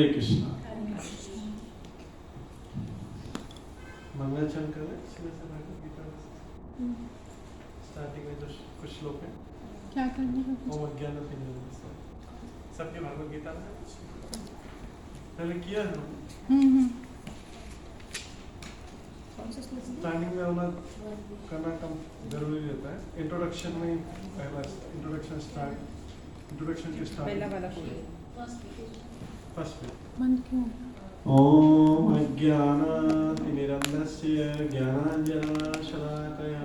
हरे कृष्णा। मंगलाचरण करें इसमें से भगवद गीता स्टार्टिंग में जो कुछ श्लोक है क्या करने का ओम अज्ञानतिमिरान्धस्य सबके भगवद गीता में पहले किया है स्टार्टिंग में होना करना कम जरूरी रहता है। इंट्रोडक्शन में पहला इंट्रोडक्शन के स्टार्ट पहला वाला फर्स्ट पेज बंद क्यों? ओम अज्ञानातिमिरान्धस्य ज्ञानाञ्जनशलाकया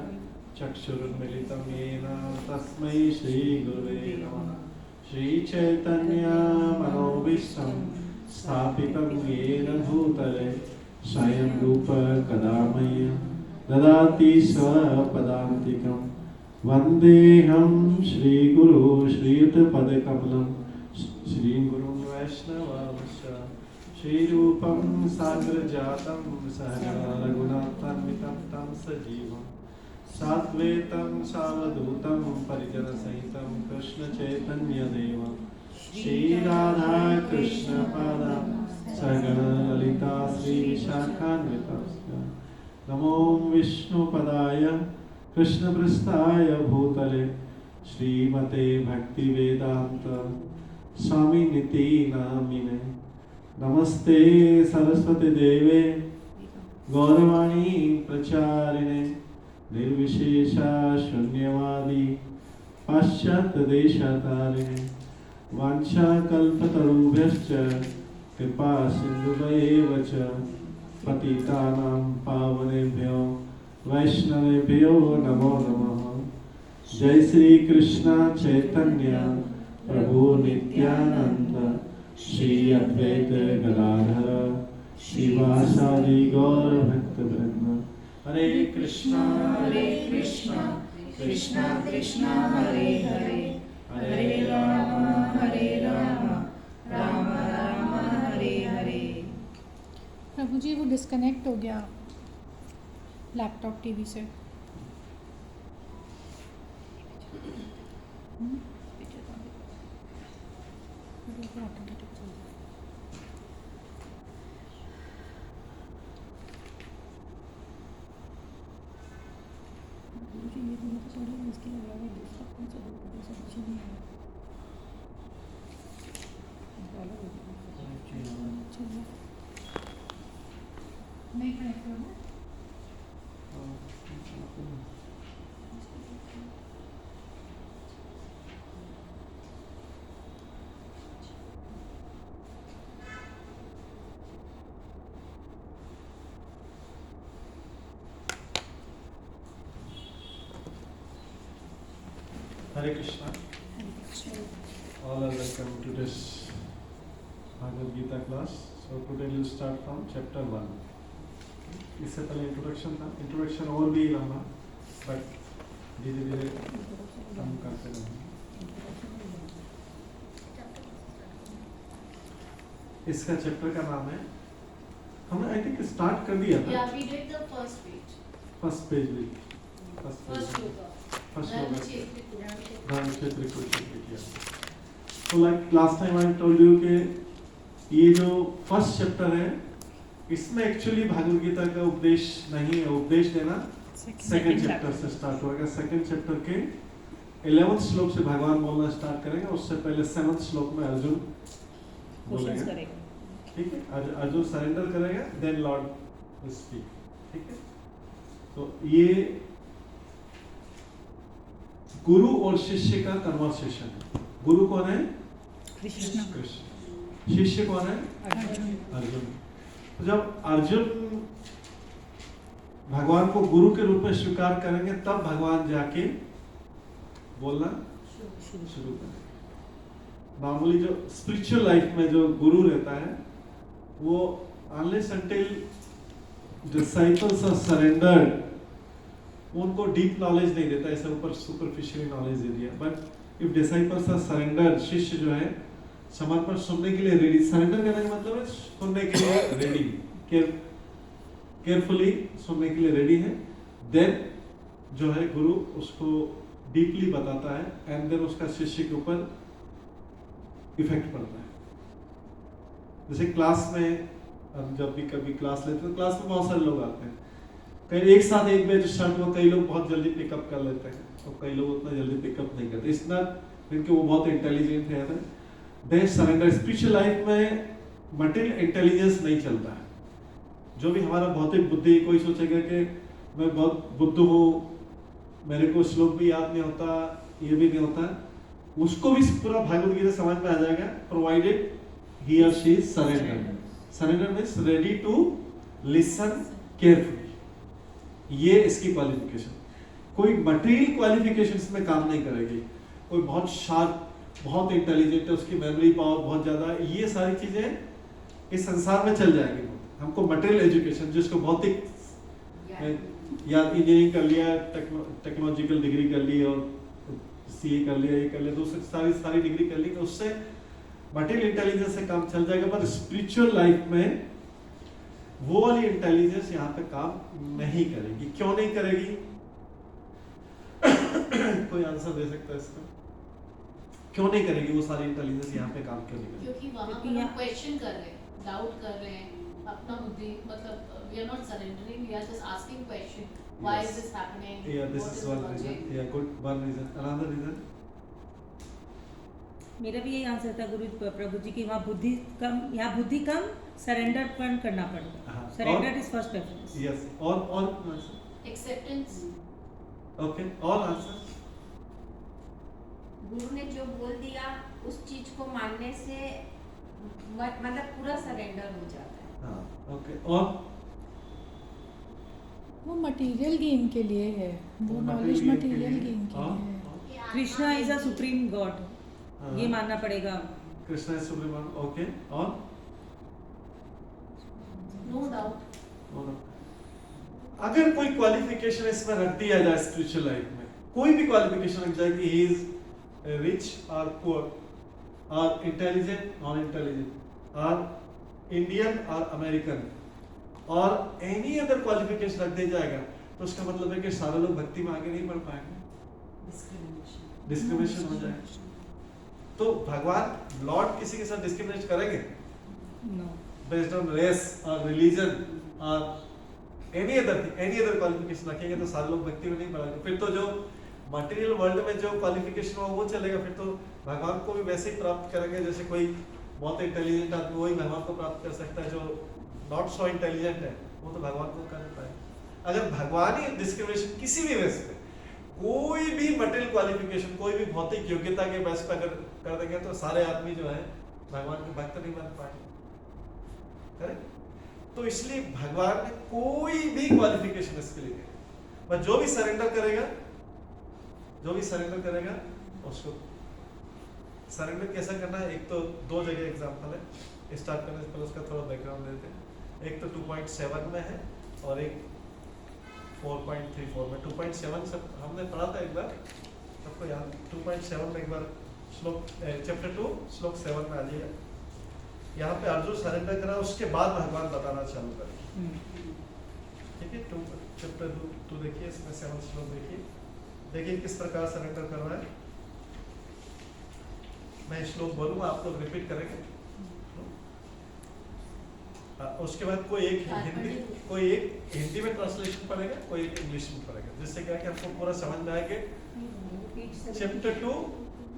चक्षुरुन्मीलितं येन तस्मै श्रीगुरुवे नमः। श्रीचैतन्यमनोभीष्टं स्थापितं येन भूतले स्वयं रूप कदा मह्यं ददाति स्वपदान्तिकं। वन्देऽहं श्रीगुरु श्रीयुतपदकमलं श्रीगुरुं वैष्णवांश्च श्रीरूपं साग्रजातं सहगणा रघुनाथान्वितं तं सजीवं साद्वैतं सावधूतं परिजनसहितं कृष्णचैतन्यदेवं श्रीराधा कृष्णपादां सहगणा ललिता श्रीविशाखान्वितंश्च। नमो विष्णुपदाय कृष्णपृष्ठाय भूतले श्रीमते भक्तिवेदान्त स्वामिनिति नामिने। नमस्ते सरस्वती देवे गौरवाणी प्रचारिणे निर्विशेषा शून्यवादी पाश्चात्य देशतारिणे वाञ्छाकल्पतरुभ्यश्च कृपा सिन्धुभ्येव च पतितानां पावनेभ्यो वैष्णवेभ्यो नमो नमः। जय श्री कृष्ण चैतन्य प्रभु नित्यानंद श्री अद्वैत गदाधर श्रीवासादि गौर भक्तवृंद। हरे कृष्णा कृष्णा कृष्णा हरे हरे हरे राम राम राम हरे हरे। प्रभु जी वो डिस्कनेक्ट हो गया लैपटॉप टीवी से। नहीं कनेक्ट हो ना? Hare Krishna. All are welcome to this Bhagavad Gita class. So today we'll start from chapter 1. इससे पहले इंट्रोडक्शन था। इंट्रोडक्शन और भी लंबा बट धीरे धीरे हम करते रहेंगे। इसका चैप्टर का नाम है, हमने आई थिंक स्टार्ट कर दिया था। Yeah, we did the first page. First page भी First yoga. First Brahmacharya. किया। तो like last time I told you कि ये जो फर्स्ट चैप्टर है इसमें एक्चुअली भागवत गीता का उपदेश नहीं है। उपदेश देना सेकंड चैप्टर से स्टार्ट होगा। सेकंड चैप्टर के 11वें श्लोक से भगवान बोलना स्टार्ट करेंगे। उससे पहले 7वें श्लोक में अर्जुन बोलेंगे, ठीक है। अर्जुन सरेंडर करेगा, देन लॉर्ड विल स्पीक, ठीक है। तो ये गुरु और शिष्य का कन्वर्सेशन है। गुरु कौन है? कृष्ण। शिष्य कौन है? अर्जुन। तो जब अर्जुन भगवान को गुरु के रूप में स्वीकार करेंगे तब भगवान जाके बोलना शुरू करेंगे। नॉर्मली जो स्पिरिचुअल लाइफ में जो गुरु रहता है वो unless until disciples are surrendered उनको डीप नॉलेज नहीं देता, ऐसे ऊपर सुपरफिशियल नॉलेज दे दिया। But if disciples are surrendered, शिष्य जो है समर्पण सुनने के लिए रेडी। सरेंडर करने का मतलब है सुनने के लिए रेडी, केयरफुली सुनने के लिए रेडी है। देन जो है गुरु उसको डीपली बताता है एंड देन उसका शिष्य के ऊपर इफेक्ट पड़ता है। जैसे क्लास में हम जब भी कभी क्लास लेते हैं, क्लास में बहुत सारे लोग आते हैं, कई एक साथ एक बैच स्टार्ट हुआ, कई लोग बहुत जल्दी पिकअप कर लेते हैं और कई लोग उतना जल्दी पिकअप नहीं करते, इतना क्योंकि वो बहुत इंटेलिजेंट है। दे सरेंडर। स्पिरिचुअल लाइफ में मटेरियल इंटेलिजेंस नहीं चलता है। जो भी हमारा भौतिक बुद्धि, कोई सोचेगा कि मैं बहुत बुद्ध हूँ, मेरे को श्लोक भी याद नहीं होता, ये भी नहीं होता, उसको भी पूरा भागवत गीता समझ में आ जाएगा, प्रोवाइडेड ही और she surrender. Surrender means ready to listen carefully. ये इसकी क्वालिफिकेशन। कोई मटेरियल क्वालिफिकेशंस में काम नहीं करेगी। कोई बहुत शार्प, बहुत इंटेलिजेंट है, उसकी मेमोरी पावर बहुत ज्यादा है, ये सारी चीजें इस संसार में चल जाएगी। हमको मटेरियल एजुकेशन, जिसको भौतिक या इंजीनियरिंग कर लिया, टेक्नोलॉजिकल डिग्री कर ली और सीए कर लिया, ये कर लिया, दूसरी सारी डिग्री कर ली, तो उससे मटेरियल इंटेलिजेंस से काम चल जाएगा। पर स्पिरिचुअल लाइफ में वो वाली इंटेलिजेंस यहाँ पे काम नहीं करेगी। क्यों नहीं करेगी? कोई आंसर दे सकता है इसका? क्यों नहीं करेगी वो सारी इंटेलिजेंस यहाँ पे काम क्यों नहीं करेगी? क्योंकि वहाँ पर हम क्वेश्चन कर रहे हैं, डाउट कर रहे हैं, अपना बुद्धि, मतलब we are not surrendering, we are just asking question. Why is this happening? Yeah, this What is is one the reason. logic? Yeah, good. One reason. Another reason? मेरा भी यही आंसर था गुरु प्रभु जी की, वहाँ बुद्धि कम, यहाँ बुद्धि कम, सरेंडर करना पड़ेगा। हाँ, surrender is first preference. Yes. All answer. Acceptance. Okay. All answer. गुरु ने जो बोल दिया उस चीज को मानने से मतलब पूरा सरेंडर हो जाता है। हाँ. Okay. और वो मटेरियल गेन के लिए है, वो नॉलेज मटेरियल गेन के हाँ, लिए है। हाँ. Krishna is a supreme God, हाँ. ये मानना पड़ेगा। Krishna is supreme. ओके. और No doubt. अगर कोई क्वालिफिकेशन इसमें रख दिया जाए स्पिरिचुअल लाइफ में, कोई भी क्वालिफिकेशन रख जाए कि ही इज रिच और पुअर और इंटेलिजेंट नॉन इंटेलिजेंट और इंडियन और अमेरिकन और एनी अदर क्वालिफिकेशन रख दिया जाएगा, तो उसका मतलब है कि सारे लोग भक्ति में आगे नहीं बढ़ पाएंगे, डिस्क्रिमिनेशन हो जाएगा। तो भगवान लॉर्ड किसी के साथ डिस्क्रिमिनेट करेंगे नो। बेस्ड ऑन रेस और रिलीजन और एनी अदर क्वालिफिकेशन रखेंगे तो सारे लोग भक्ति में नहीं बढ़ेंगे। फिर तो जो मटेरियल वर्ल्ड में जो क्वालिफिकेशन हो वो चलेगा, फिर तो भगवान को भी वैसे ही प्राप्त करेंगे जैसे कोई बहुत इंटेलिजेंट आदमी वही भगवान को प्राप्त कर सकता है, जो नॉट सो इंटेलिजेंट है वो तो भगवान को कर नहीं पाएगा। अगर भगवान ही डिस्क्रिमिनेशन किसी भी बेस पे, कोई भी मटेरियल क्वालिफिकेशन, कोई भी भौतिक योग्यता के बेस पे अगर कर देंगे तो सारे आदमी जो है भगवान के भक्त नहीं बन पाएंगे। करेक्ट? तो इसलिए भगवान ने कोई भी क्वालिफिकेशन इसके लिए नहीं, बस जो भी सरेंडर करेगा उसको सरेंडर कैसा करना है। एक तो दो जगह एग्जांपल है, स्टार्ट करने से पहले उसका थोड़ा बैकग्राउंड देते हैं। एक तो 2.7 में है और एक 4.34 में। 2.7 सब हमने पढ़ा था एक बार, सबको याद? 2.7 में एक बार श्लोक चैप्टर 2 श्लोक 7 में आ जाइए। यहाँ पे अर्जुन सरेंडर करा, उसके बाद भगवान बताना चालू करें। ठीक है, चैप्टर 2 देखिए, इसमें 7 श्लोक देखिए किस प्रकार सरेंडर कर रहा है। मैं श्लोक बोलूंगा, आप लोग रिपीट करेंगे। उसके बाद कोई एक हिंदी में ट्रांसलेशन पढ़ेगा, कोई एक इंग्लिश में पढ़ेगा, जिससे क्या है कि आपको पूरा समझ में आएगा। चैप्टर 2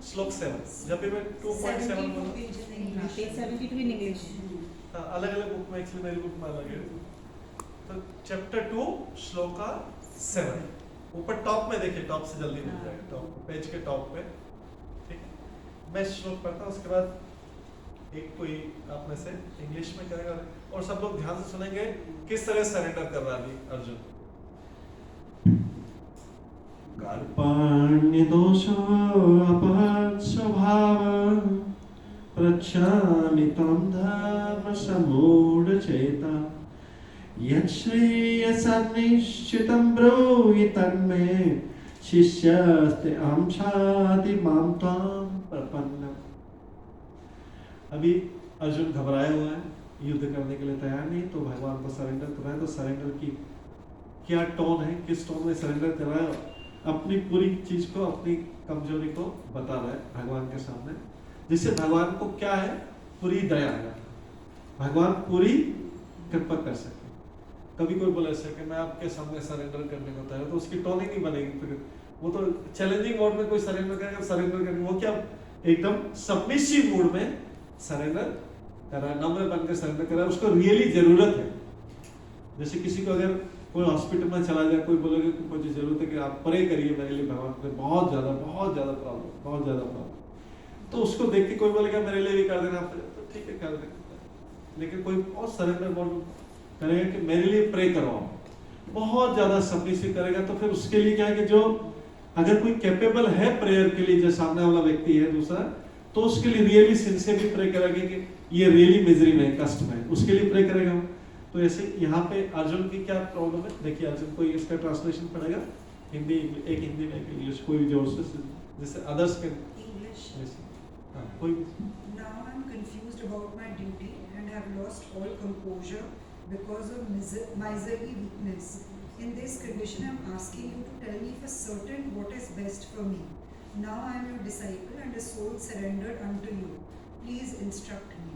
श्लोक 7। जब भी मैं 2.7 बोलूं, पेज 72 इन इंग्लिश। अलग अलग बुक में, एक्चुअली मेरी बुक में अलग है। तो चैप्टर 2 श्लोक 7 ऊपर टॉप में देखिए, टॉप से जल्दी मिल जाएगा, टॉप पेज के टॉप पे। ठीक, मैं श्लोक पढ़ता हूँ, उसके बाद एक कोई आप में से इंग्लिश में करेगा और सब लोग ध्यान से सुनेंगे किस तरह सरेंडर कर रहा है अभी अर्जुन। कार्पण्य दोषो अपहत स्वभाव प्रच्छामि तं धर्म समूढ़ चेता यच्छ्रेय सन्निश्चितं ब्रूहि तन्मे शिष्यस्ते अंशादि मां त्वां प्रपन्नम्। अभी अर्जुन घबराया हुआ है, युद्ध करने के लिए तैयार नहीं, तो भगवान को सरेंडर कर रहा है। तो सरेंडर की क्या टोन है, किस टोन में सरेंडर कर रहा है? अपनी पूरी चीज को, अपनी कमजोरी को बता रहा है भगवान के सामने, जिससे भगवान को क्या है, पूरी दया है। भगवान पूरी कृपा कर सके। कभी कोई बोले ऐसा कि मैं आपके सामने सरेंडर करने को तैयार, तो उसकी टोन ही नहीं बनेगी। फिर वो तो चैलेंजिंग मोड में कोई सरेंडर करेगा, सरेंडर करने वो क्या एकदम सबमिसिव मूड में सरेंडर कर रहा है, नम्र बनकर सरेंडर कर रहा है, उसको रियली जरूरत है। जैसे किसी को अगर कोई हॉस्पिटल में चला जाए, कोई बोलेगा कि मुझे जरूरत है कि आप प्रे करिए मेरे लिए भगवान को, बहुत ज्यादा प्रॉब्लम, तो उसको देख के कोई बोलेगा मेरे लिए भी कर देना, तो ठीक है कर देंगे। लेकिन कोई बहुत सरेंडर मोड करेगा कि मेरे लिए प्रे करवाओ, बहुत ज्यादा सबमिसिव करेगा, तो फिर उसके लिए क्या है कि जो अगर कोई कैपेबल है प्रेयर के लिए, जो सामने वाला व्यक्ति है दूसरा, तो उसके लिए रियली सिंसियरली प्रे करेगा कि ये रियली मिजरी में, कष्ट में, उसके लिए प्रे करेगा। तो ऐसे यहाँ पे अर्जुन की क्या प्रॉब्लम है, देखिए अर्जुन को इसका ट्रांसलेशन पड़ेगा हिंदी, एक हिंदी में एक इंग्लिश, कोई भी जोर से, जैसे अदर्स के English. हाँ कोई भी। Now I am confused about my duty and have lost all composure because of miserly weakness. In this condition, I am asking you to tell me for certain what is best for me. Now I am your disciple and a soul surrendered unto you. Please instruct me.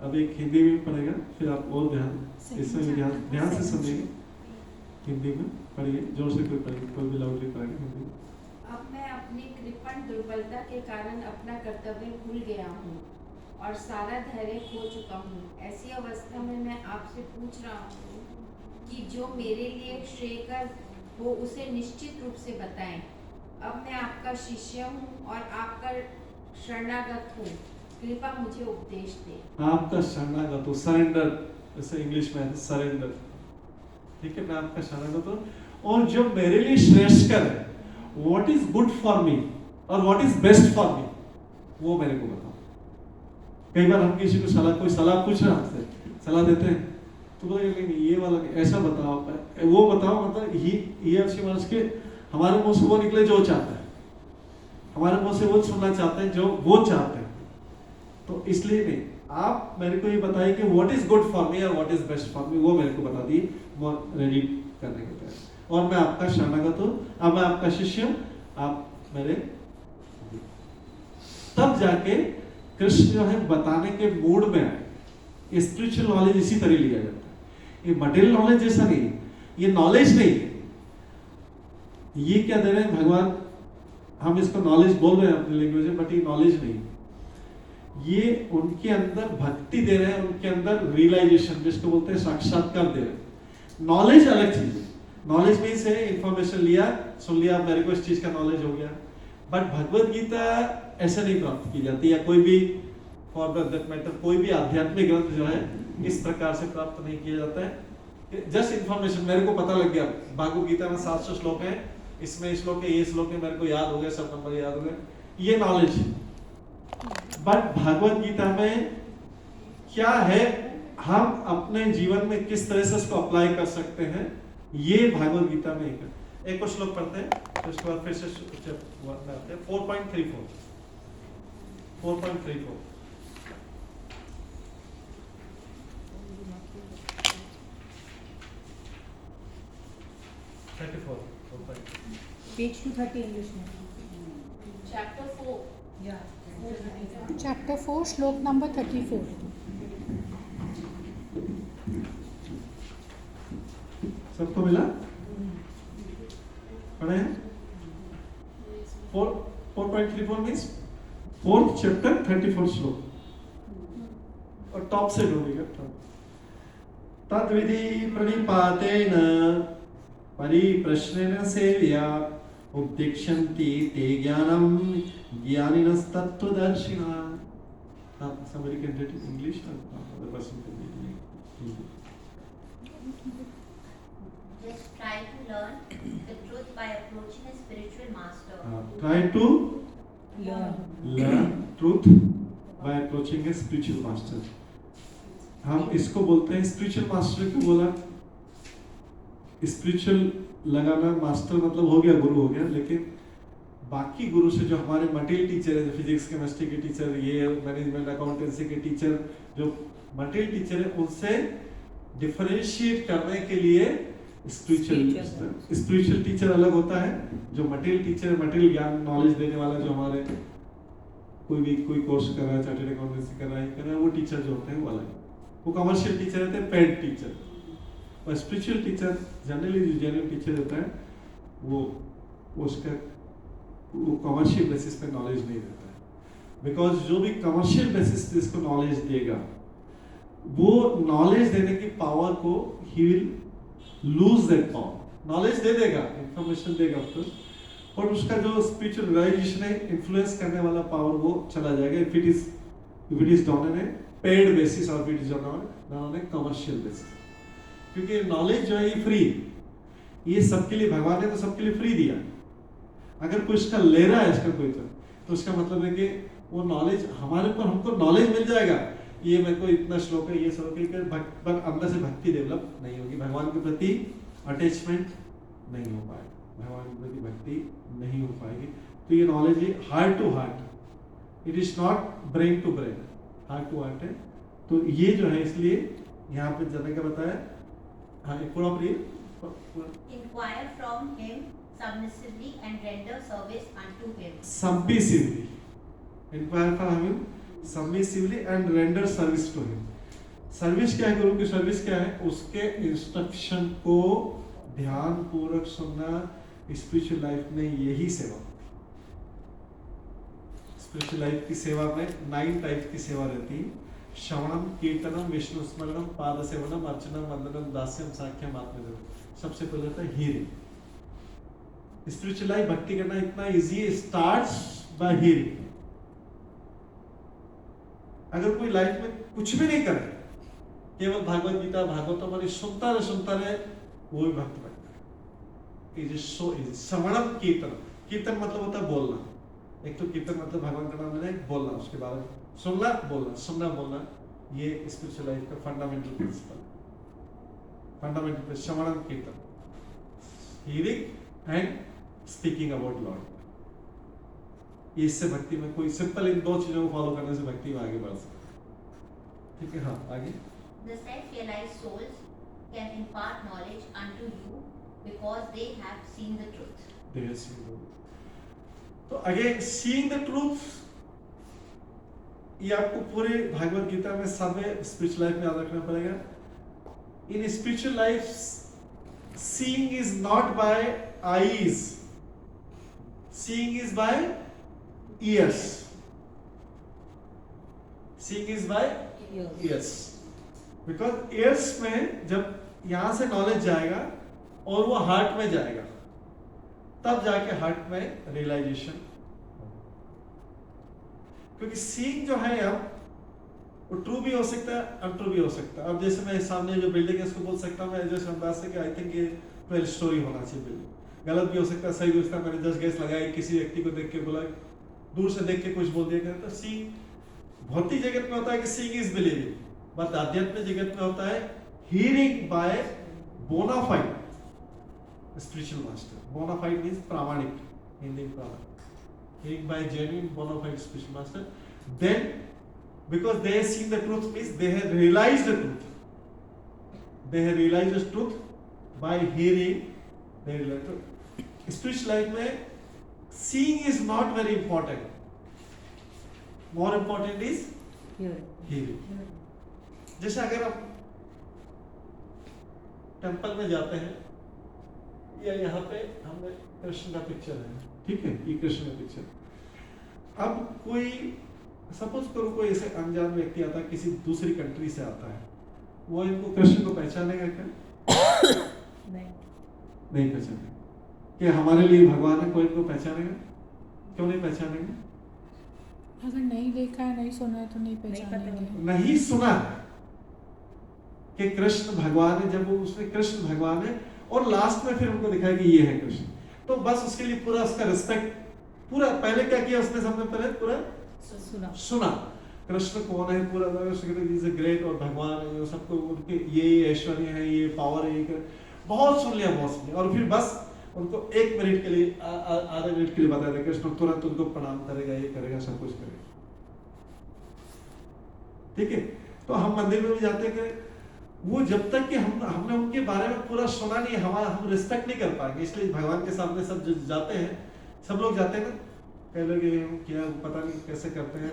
अब एक हिंदी में पढ़ेगा, फिर आप और इसमें भी ध्यान से समझेंगे। हिंदी में पढ़िए, जोर से कोई पढ़िए, कोई भी लाउडली पढ़ेगा हिंदी में। अब मैं अपनी कृपण दुर्बलता के कारण अपना कर्तव्य भूल गया हूँ और सारा धैर्य खो चुका हूँ। ऐसी अवस्था में मैं आपसे पूछ रहा हूँ कि जो मेरे लिए श्रेयकर हो उसे निश्चित रूप से बताएं। अब मैं आपका शिष्य हूँ और आपका शरणागत हूँ, कृपया मुझे उपदेश दें। आपका शरणागत हो, सरेंडर, जैसे इंग्लिश में सरेंडर, ठीक है, मैं आपका शरणागत हूँ, और जो मेरे लिए श्रेष्ठकर है, what is good for me और what is best for me, वो मेरे को बताओ। कई बार हम किसी को कोई सलाह पूछ रहे हैं, हमसे सलाह देते हैं, तो बोलेंगे नहीं ये वाला ऐसा बताओ, वो बताओ, मतलब ये अच्छी मानस के हमारे मुंह से वो निकले जो चाहता है, हमारे मुंह से वो सुनना चाहते हैं जो वो चाहते हैं। तो इसलिए नहीं, आप मेरे को ये बताइए कि what is good for me और what is best for me, वो मेरे को बता दिए, वो रेडी करने के तैयार, और मैं आपका शरणागत हूँ, अब मैं आपका शिष्य हूँ, आप मेरे। तब जाके कृष्ण जो है बताने के मूड में आए। स्पिरिचुअल नॉलेज इसी तरह लिया जाता है, ये मटेरियल नॉलेज जैसा नहीं है, ये नॉलेज नहीं है। ये क्या दे रहे हैं भगवान, हम इसको नॉलेज बोल रहे हैं अपनी लैंग्वेज में, बट ये नॉलेज नहीं है, ये उनके अंदर भक्ति दे रहे हैं, उनके अंदर रियलाइजेशन, जिसको बोलते हैं साक्षात्कार दे रहे हैं। नॉलेज अलग चीज है, नॉलेज में से इंफॉर्मेशन लिया, सुन लिया, मेरे को इस चीज का नॉलेज हो गया, बट भगवत गीता ऐसे नहीं प्राप्त की जाती, या कोई भी फॉर दैट मैटर कोई भी आध्यात्मिक ग्रंथ जो है इस प्रकार से प्राप्त नहीं किया जाता है। जस्ट इंफॉर्मेशन, मेरे को पता लग गया, भागवत गीता में 700 श्लोक हैं, इसमें श्लोक है, ये श्लोक है, मेरे को याद हो गया, सब नंबर याद हो गए, ये नॉलेज है। बट भगवत गीता में क्या है, हम अपने जीवन में किस तरह से इसको अप्लाई कर सकते हैं, ये भगवत गीता में एक और श्लोक पढ़ते हैं, तो उसके बाद फिर से 4.34 पेज 230 इंग्लिश में। Chapter 4. Yeah. चैप्टर 4 श्लोक नंबर 34। सबको मिला, पढ़े हैं? 4.34 मीन्स 4th चैप्टर 34 श्लोक, और टॉप से ढूंढेगा। तद्विधि प्रणिपातेन परिप्रश्नेन सेव्या उपदिक्षन्ति ते ज्ञानम ज्ञानिनस्तत्त्वदर्शिनः। Somebody can read it in English, or other person can read it in Hindi. Just try to learn the truth by approaching a spiritual master. Try to learn truth by approaching a spiritual master. हम इसको बोलते हैं spiritual master. क्यों बोला spiritual लगाना? Master मतलब हो गया, गुरु हो गया, लेकिन बाकी गुरु से जो हमारे मटेरियल टीचर है, फिजिक्स केमिस्ट्री के टीचर, ये मैनेजमेंट अकाउंटेंसी के टीचर, जो मटेरियल टीचर है, उनसे डिफरेंशिएट करने के लिए स्पिरिचुअल टीचर अलग होता है। जो मटेरियल टीचर, मटेरियल ज्ञान नॉलेज देने वाला, जो हमारे कोई कोर्स कर रहा है, चार्टर्ड अकाउंटेंसी कर रहा है, कर रहा है, वो टीचर जो होते हैं वो अलग, वो कमर्शियल टीचर रहते हैं, पेड टीचर। और स्पिरिचुअल टीचर जनरली जो जेन्युइन टीचर होता है वो उसका वो कमर्शियल बेसिस पे नॉलेज नहीं देता है, बिकॉज जो भी कमर्शियल बेसिस पे इसको नॉलेज देगा वो नॉलेज देने की पावर को he will lose that power. Knowledge दे देगा, इंफॉर्मेशन देगा आपको, और उसका जो स्पिरिचुअल रियलाइजेशन है, इन्फ्लुएंस करने वाला पावर वो चला जाएगा if it is done on a paid basis और it is done on a commercial basis. क्योंकि नॉलेज जो है ये फ्री, ये सबके लिए भगवान ने तो सबके लिए फ्री दिया। अगर कोई इसका ले रहा है इसका कोई तो उसका मतलब है कि वो नॉलेज हमारे ऊपर, हमको नॉलेज मिल जाएगा, ये मेरे को इतना श्लोक है, ये श्लोक है, पर अंदर से भक्ति डेवलप नहीं होगी, भगवान के प्रति अटैचमेंट नहीं हो पाएगा, भगवान के प्रति भक्ति नहीं हो पाएगी। तो ये नॉलेज है heart to heart, it is not brain to brain, heart to heart है। तो ये जो है इसलिए यहाँ पे जाने का बताया। हाँ, एक पूरा Inquire from him submissively and render service unto him. submissively, inquire from him submissively and render service to him। Service क्या है, गुरु की सर्विस क्या है, उसके इंस्ट्रक्शन को ध्यान पूर्वक सुनना। स्पिरिचुअल लाइफ में यही सेवा, स्पिरिचुअल लाइफ की सेवा में 9 टाइप की सेवा रहती है। श्रवणम, कीर्तनम, विष्णु स्मरणम, पाद सेवनम, अर्चनम, वंदनम, दास्यम, साख्यम, आत्मनिर्भर। सबसे पहले होता है हीयरिंग। स्पिरिचुअल लाइफ भक्ति करना इतना इजी है, स्टार्ट्स बाय हीयरिंग। अगर कोई लाइफ में कुछ भी नहीं करे, केवल भागवत गीता, भागवतम और सुनता रहे, वो भी भक्त बनता है। It is so easy. श्रवणम, कीर्तन, कीर्तन मतलब होता है बोलना। एक तो कीर्तन मतलब भगवान का नाम लेना, बोलना, उसके बारे में सुनना, बोलना, सुनना, बोलना, ये स्पिरिचुअल लाइफ का फंडामेंटल प्रिंसिपल, फंडामेंटल श्रवणम, कीर्तन, hearing and speaking about Lord. इससे भक्ति में कोई सिंपल इन 2 चीजों को फॉलो करने से भक्ति में आगे बढ़ सकते हैं। ठीक है, हाँ आगे। The self-realized souls can impart knowledge unto you because they have seen the truth. They have seen the truth. तो अगेन सीइंग द ट्रूथ, ये आपको पूरे भागवत गीता में सब स्पिरिचुअल लाइफ में याद रखना पड़ेगा। In spiritual life seeing is not by eyes, seeing is by ears, seeing is by ears. Because ears में जब यहां से नॉलेज जाएगा और वो हार्ट में जाएगा, तब जाके हार्ट में रियलाइजेशन। क्योंकि सीइंग जो है अब वो ट्रू भी हो सकता है, अनट्रू भी हो सकता है। अब जैसे मैं सामने जो बिल्डिंग है इसको बोल सकता हूँ मैं जैसे अंदाज से कि आई थिंक ये 12 स्टोरी होना चाहिए बिल्डिंग। गलत भी हो सकता है, सही भी हो सकता है। मैंने जस्ट गेस लगाई, किसी व्यक्ति को देख के बोला, दूर से देख के कुछ बोल दिया। तो सीइंग भौतिक जगत में होता है कि सीइंग इज बिलीविंग, बट आध्यात्मिक जगत में होता है hearing by bona fide spiritual master। bona fide means प्रामाणिक, हिंदी में प्रामाणिक, hearing by genuine bona fide spiritual master। then because they have seen the truth means they have realized the truth, they have realized the truth by hearing, they realize truth। spiritual life में seeing is not very important, more important is hearing। जैसे अगर आप temple में जाते हैं या यहाँ पे हमने कृष्ण का पिक्चर है, ठीक है, ये कृष्ण का पिक्चर। अब कोई सपोज करो कोई ऐसे अनजान व्यक्ति आता है, किसी दूसरी कंट्री से आता है, वो इनको कृष्ण को पहचानेगा क्या? नहीं पहचानेगा। कि हमारे लिए भगवान है, कोई इनको पहचानेगा? क्यों नहीं पहचानेगा? अगर नहीं देखा है, नहीं सुना है तो नहीं पहचानेंगे। नहीं सुना कि कृष्ण भगवान है, जब वो उसमें कृष्ण भगवान है और लास्ट में फिर उनको दिखाया कि ये है कृष्ण, तो बस उसके लिए पूरा उसका रिस्पेक्ट, पूरा पहले क्या किया उसने, सबने पहले पूरा सुना कृष्ण कौन है, पूरा ग्रेट और भगवान है, सबको उनके ये ऐश्वर्य है, ये पावर है, ये बहुत सुन लिया, बहुत सुन लिया। और फिर बस उनको 1 मिनट के लिए, आधे मिनट के लिए बता दें कृष्ण तुरंत उनको प्रणाम करेगा, ये करेगा, सब कुछ करेगा। ठीक है, तो हम मंदिर में भी जाते हैं कि वो जब तक कि हमने उनके बारे में पूरा सुना नहीं, हम रिस्पेक्ट नहीं कर पाएंगे। इसलिए भगवान के सामने सब जो जाते हैं, सब लोग जाते हैं ना, कई लोग ये क्या पता नहीं कैसे करते हैं,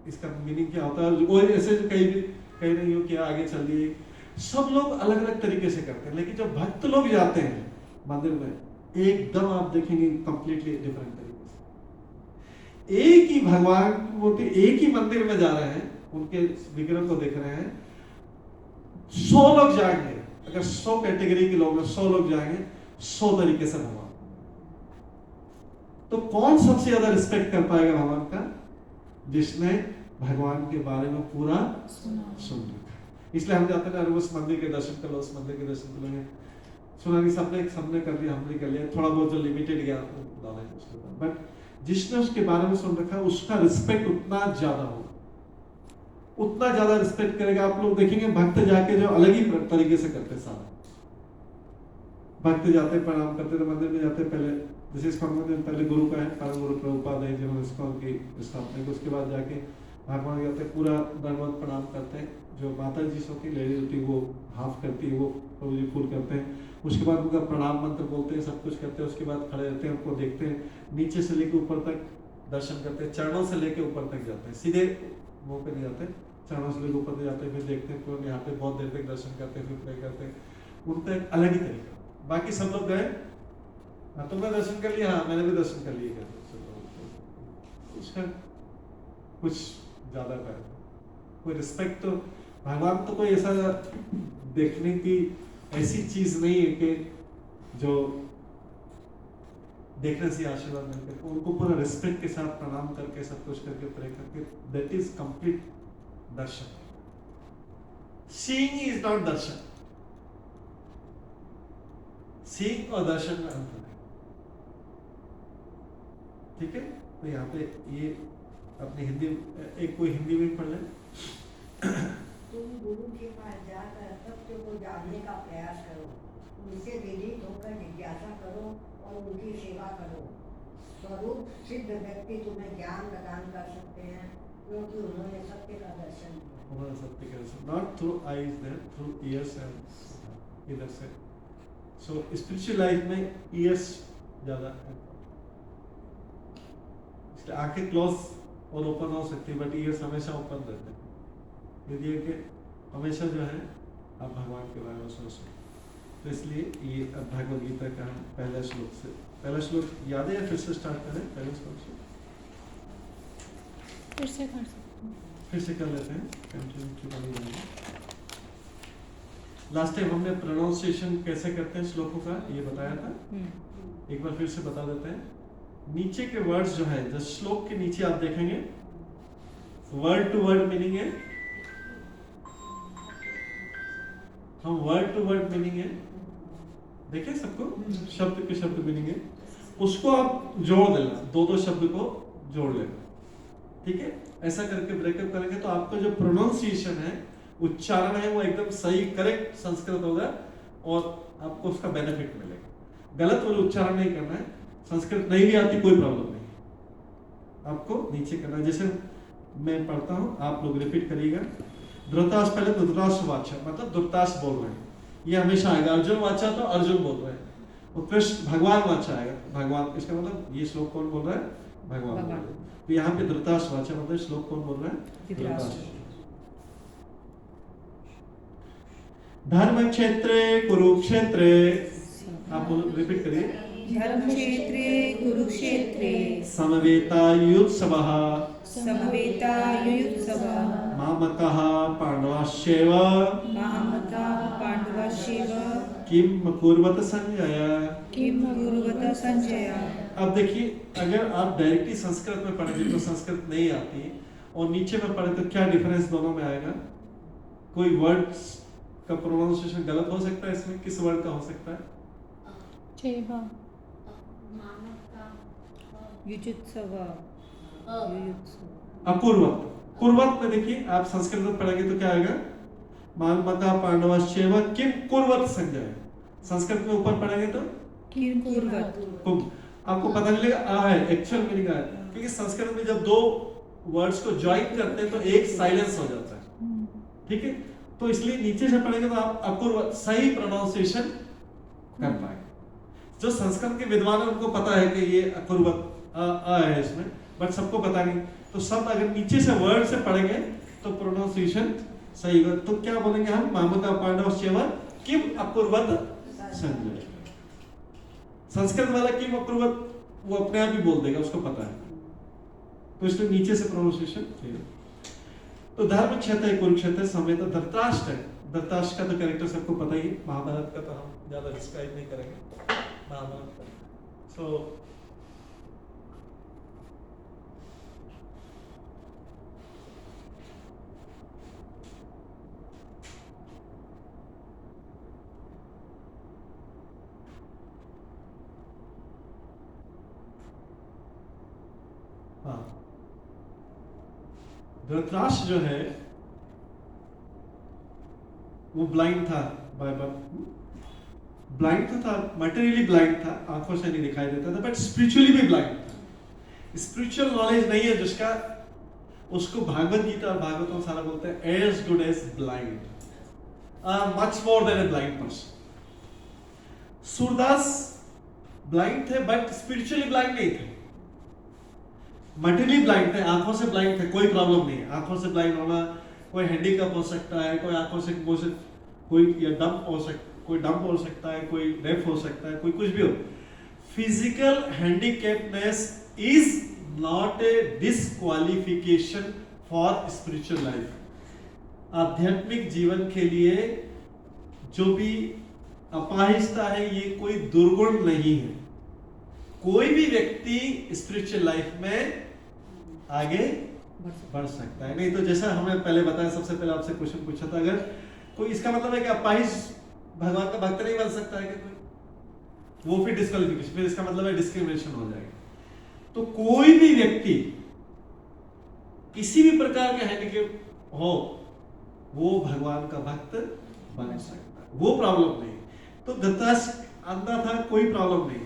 इसका मीनिंग क्या होता है, वो ऐसे जो कहीं नहीं हो क्या आगे चल दिए। सब लोग अलग अलग तरीके से करते हैं, लेकिन जब भक्त लोग जाते हैं मंदिर में एकदम आप देखेंगे कंप्लीटली डिफरेंट तरीके से। एक ही भगवान की मूर्ति, एक ही मंदिर में जा रहे हैं, उनके विग्रह को देख रहे हैं, 100 लोग जाएंगे, अगर 100 कैटेगरी के लोग 100 लोग जाएंगे 100 तरीके से भगवान। तो कौन सबसे ज्यादा रिस्पेक्ट कर पाएगा भगवान का? जिसने भगवान के बारे में पूरा सुन रखा। इसलिए हम जाते हैं ना, उस मंदिर के दर्शन कर लो, उस मंदिर के दर्शन कर लो, सुना नहीं, सबने कर लिया, हमने कर लिया, थोड़ा बहुत जो लिमिटेड ज्ञान डाला है उसके ऊपर, बट जिसने उसके बारे में सुन रखा है उसका रिस्पेक्ट उतना ज्यादा होगा, उतना ज्यादा रिस्पेक्ट करेगा। आप लोग देखेंगे भक्त जाके जो अलग ही तरीके से करते, सारा भक्त जाते प्रणाम करते, तो मंदिर में जाते पहले, जैसे इसका मंदिर पहले गुरु का है, परम गुरु प्रभुपाद है जिन्होंने इसको की स्थापना की, उसके बाद जाके भगवान जाते पूरा दंडवत प्रणाम करते हैं। जो माता जी सो की लेडी होती है वो हाफ करती है, वो प्रभु जी फुल करते हैं, उसके बाद उनका प्रणाम मंत्र बोलते हैं, सब कुछ करते हैं, उसके बाद खड़े रहते हैं, उनको देखते हैं, नीचे से लेके ऊपर तक दर्शन करते हैं, चरणों से लेके ऊपर तक जाते हैं, सीधे मुंह पे नहीं जाते, चरणों से लेके ऊपर तक जाते हैं, फिर देखते हैं, फिर यहाँ पे बहुत देर तक दर्शन करते हैं, फिर प्रे करते हैं, उनका एक अलग ही तरीका। बाकी सब लोग गए, हाँ तुमने दर्शन कर लिया, हाँ मैंने भी दर्शन कर लिया, उसका कुछ ज्यादा है, कोई रिस्पेक्ट तो भगवान तो कोई ऐसा देखने की ऐसी चीज नहीं है कि जो देखने से आशीर्वाद मिलकर, उनको पूरा रिस्पेक्ट के साथ प्रणाम करके सब कुछ करके प्रे करके, that is complete Darshan. Seeing is not Darshan, seeing और दर्शन में अंतर है, ठीक है। तो यहाँ पे ये अपनी हिंदी, एक कोई हिंदी में पढ़ ले। तुम गुरु के पास जाकर सत्य को जानने का प्रयास करो, उनसे विदित होकर जिज्ञासा करो और उनकी सेवा करो। स्वरूप सिद्ध व्यक्ति तुम्हें ज्ञान प्रदान कर सकते हैं, क्योंकि उन्होंने सत्य का दर्शन किया। उन्होंने सत्य का दर्शन, not through eyes there, through ears and इधर से। सो स्पिरिचुअल लाइफ में ईयर्स ज्यादा है, इसलिए आंखें क्लोज और ओपन हो सकती है, बट ईयर्स हमेशा ओपन रहते हैं। यदि कि हमेशा जो है आप भगवान के बारे में सोचो। तो इसलिए ये अब भगवद गीता का हम पहला श्लोक याद है या फिर से स्टार्ट करें? पहले श्लोक से फिर से कर सकते हैं, फिर से कर लेते हैं, कंटिन्यू की बनी जाएगी। लास्ट टाइम हमने प्रोनाउंसिएशन कैसे करते हैं श्लोकों का ये बताया था, एक बार फिर से बता देते हैं। नीचे के वर्ड्स जो है, जो श्लोक के नीचे आप देखेंगे वर्ड टू वर्ड मीनिंग है, हम वर्ड टू वर्ड मीनिंग है देखें सबको, शब्द के शब्द मीनिंग है, उसको आप जोड़ देना, दो शब्द को जोड़ लेना, ठीक है। ऐसा करके ब्रेकअप करेंगे तो आपका जो प्रोनाउंसिएशन है, उच्चारण है, वो एकदम सही करेक्ट संस्कृत होगा और आपको उसका बेनिफिट मिलेगा। गलत वाला उच्चारण नहीं करना है, संस्कृत नहीं भी आती कोई प्रॉब्लम नहीं, आपको नीचे करना है। जैसे मैं पढ़ता हूँ, आप लोग रिपीट करिएगा। धृतराष्ट्र, पहले धृतराष्ट्र वाचा मतलब धृतराष्ट्र बोल रहे हैं, ये हमेशा आएगा। अर्जुन वाचा तो अर्जुन बोल रहे हैं। उत्कृष्ट भगवान वाचा आएगा, भगवान, इसका मतलब ये श्लोक कौन बोल रहा है? भगवान बोल रहे हैं। तो यहाँ पे धृतराष्ट्र वाचा मतलब श्लोक कौन बोल रहा है? धृतराष्ट्र। धर्म क्षेत्रे कुरुक्षेत्रे, आप रिपीट करिए। धर्मक्षेत्रे कुरुक्षेत्रे समवेतायुत्सवः समवेतायुत्सवः मामकः पांडवाश्चैव किम कुर्वत संजय। किम कुर्वत संजय। अब देखिए, अगर आप डायरेक्टली संस्कृत में पढ़ेंगे तो संस्कृत नहीं आती, और नीचे में पढ़े तो क्या डिफरेंस दोनों में आएगा? कोई वर्ड्स का प्रोनाउंसिएशन गलत हो सकता है, इसमें किस वर्ड का हो सकता है? अकुर्वत। कुर्वत में देखिए, आप संस्कृत में पढ़ेंगे तो क्या आएगा? मामका पांडवाश्चैव किम कुर्वत संजय। संस्कृत में ऊपर पढ़ेंगे तो किम कुर्वत। आपको पता नहीं लगेगा आ है, एक्चुअल मीनिंग है, क्योंकि संस्कृत में जब दो वर्ड्स को ज्वाइन करते हैं तो एक साइलेंस हो जाता है, ठीक है। तो इसलिए नीचे से पढ़ेंगे तो आप अकुर्वत सही प्रोनाउंसिएशन कर पाएंगे। जो संस्कृत के विद्वान है उनको पता है कि ये अकुर्वत है इसमें, बट सबको पता नहीं, तो सब अगर नीचे से वर्ड से पढ़ेंगे तो प्रोनाउंसिएशन सही होगा। तो क्या बोलेंगे हम, मामका पांडव किम अपूर्वत संजय। संस्कृत वाला किम अपूर्वत वो अपने आप ही बोल देगा, उसको पता है, तो इसलिए नीचे से प्रोनाउंसिएशन सही है। तो धर्म क्षेत्र है, कुरुक्षेत्र समेत धृतराष्ट्र है। धृतराष्ट्र का तो कैरेक्टर सबको पता ही है, महाभारत का तो हम ज्यादा डिस्क्राइब नहीं करेंगे, महाभारत का। सो हाँ, धृतराष्ट्र जो है वो ब्लाइंड था बाय बर्थ, ब्लाइंड तो था, मटेरियली ब्लाइंड था, आंखों से नहीं दिखाई देता था, बट स्पिरिचुअली भी ब्लाइंड था। स्पिरिचुअल नॉलेज नहीं है जिसका, उसको भागवत गीता और भागवतम सारा बोलते हैं as good as blind, much more than a blind person. Surdas blind थे बट स्पिरिचुअली ब्लाइंड नहीं थे, मटेरियली ब्लाइंड थे, आंखों से ब्लाइंड थे, कोई प्रॉब्लम नहीं है। आंखों से ब्लाइंड होना कोई हैंडीकैप हो सकता है, कोई आंखों से कोई या डंप हो सकता, कोई डंप हो सकता है, कोई डेफ हो सकता है, कोई कुछ भी हो। Physical handicapness is not a disqualification for spiritual life. आध्यात्मिक जीवन के लिए जो भी अपाहिजता है ये कोई दुर्गुण नहीं है। कोई भी व्यक्ति स्पिरिचुअल लाइफ में आगे बढ़ सकता है। नहीं तो जैसा हमें पहले बताया, सबसे पहले आपसे क्वेश्चन पूछा था, अगर कोई इसका मतलब है कि अपाहिज भगवान का भक्त नहीं बन सकता है कि कोई, वो फिर डिस्क्वालिफिकेशन, फिर इसका मतलब है डिस्क्रिमिनेशन हो जाएगा। तो कोई भी व्यक्ति किसी भी प्रकार के हैंडीकैप हो वो भगवान का भक्त बन सकता है, वो प्रॉब्लम नहीं। तो धृतराष्ट्र अंधा था, कोई प्रॉब्लम नहीं,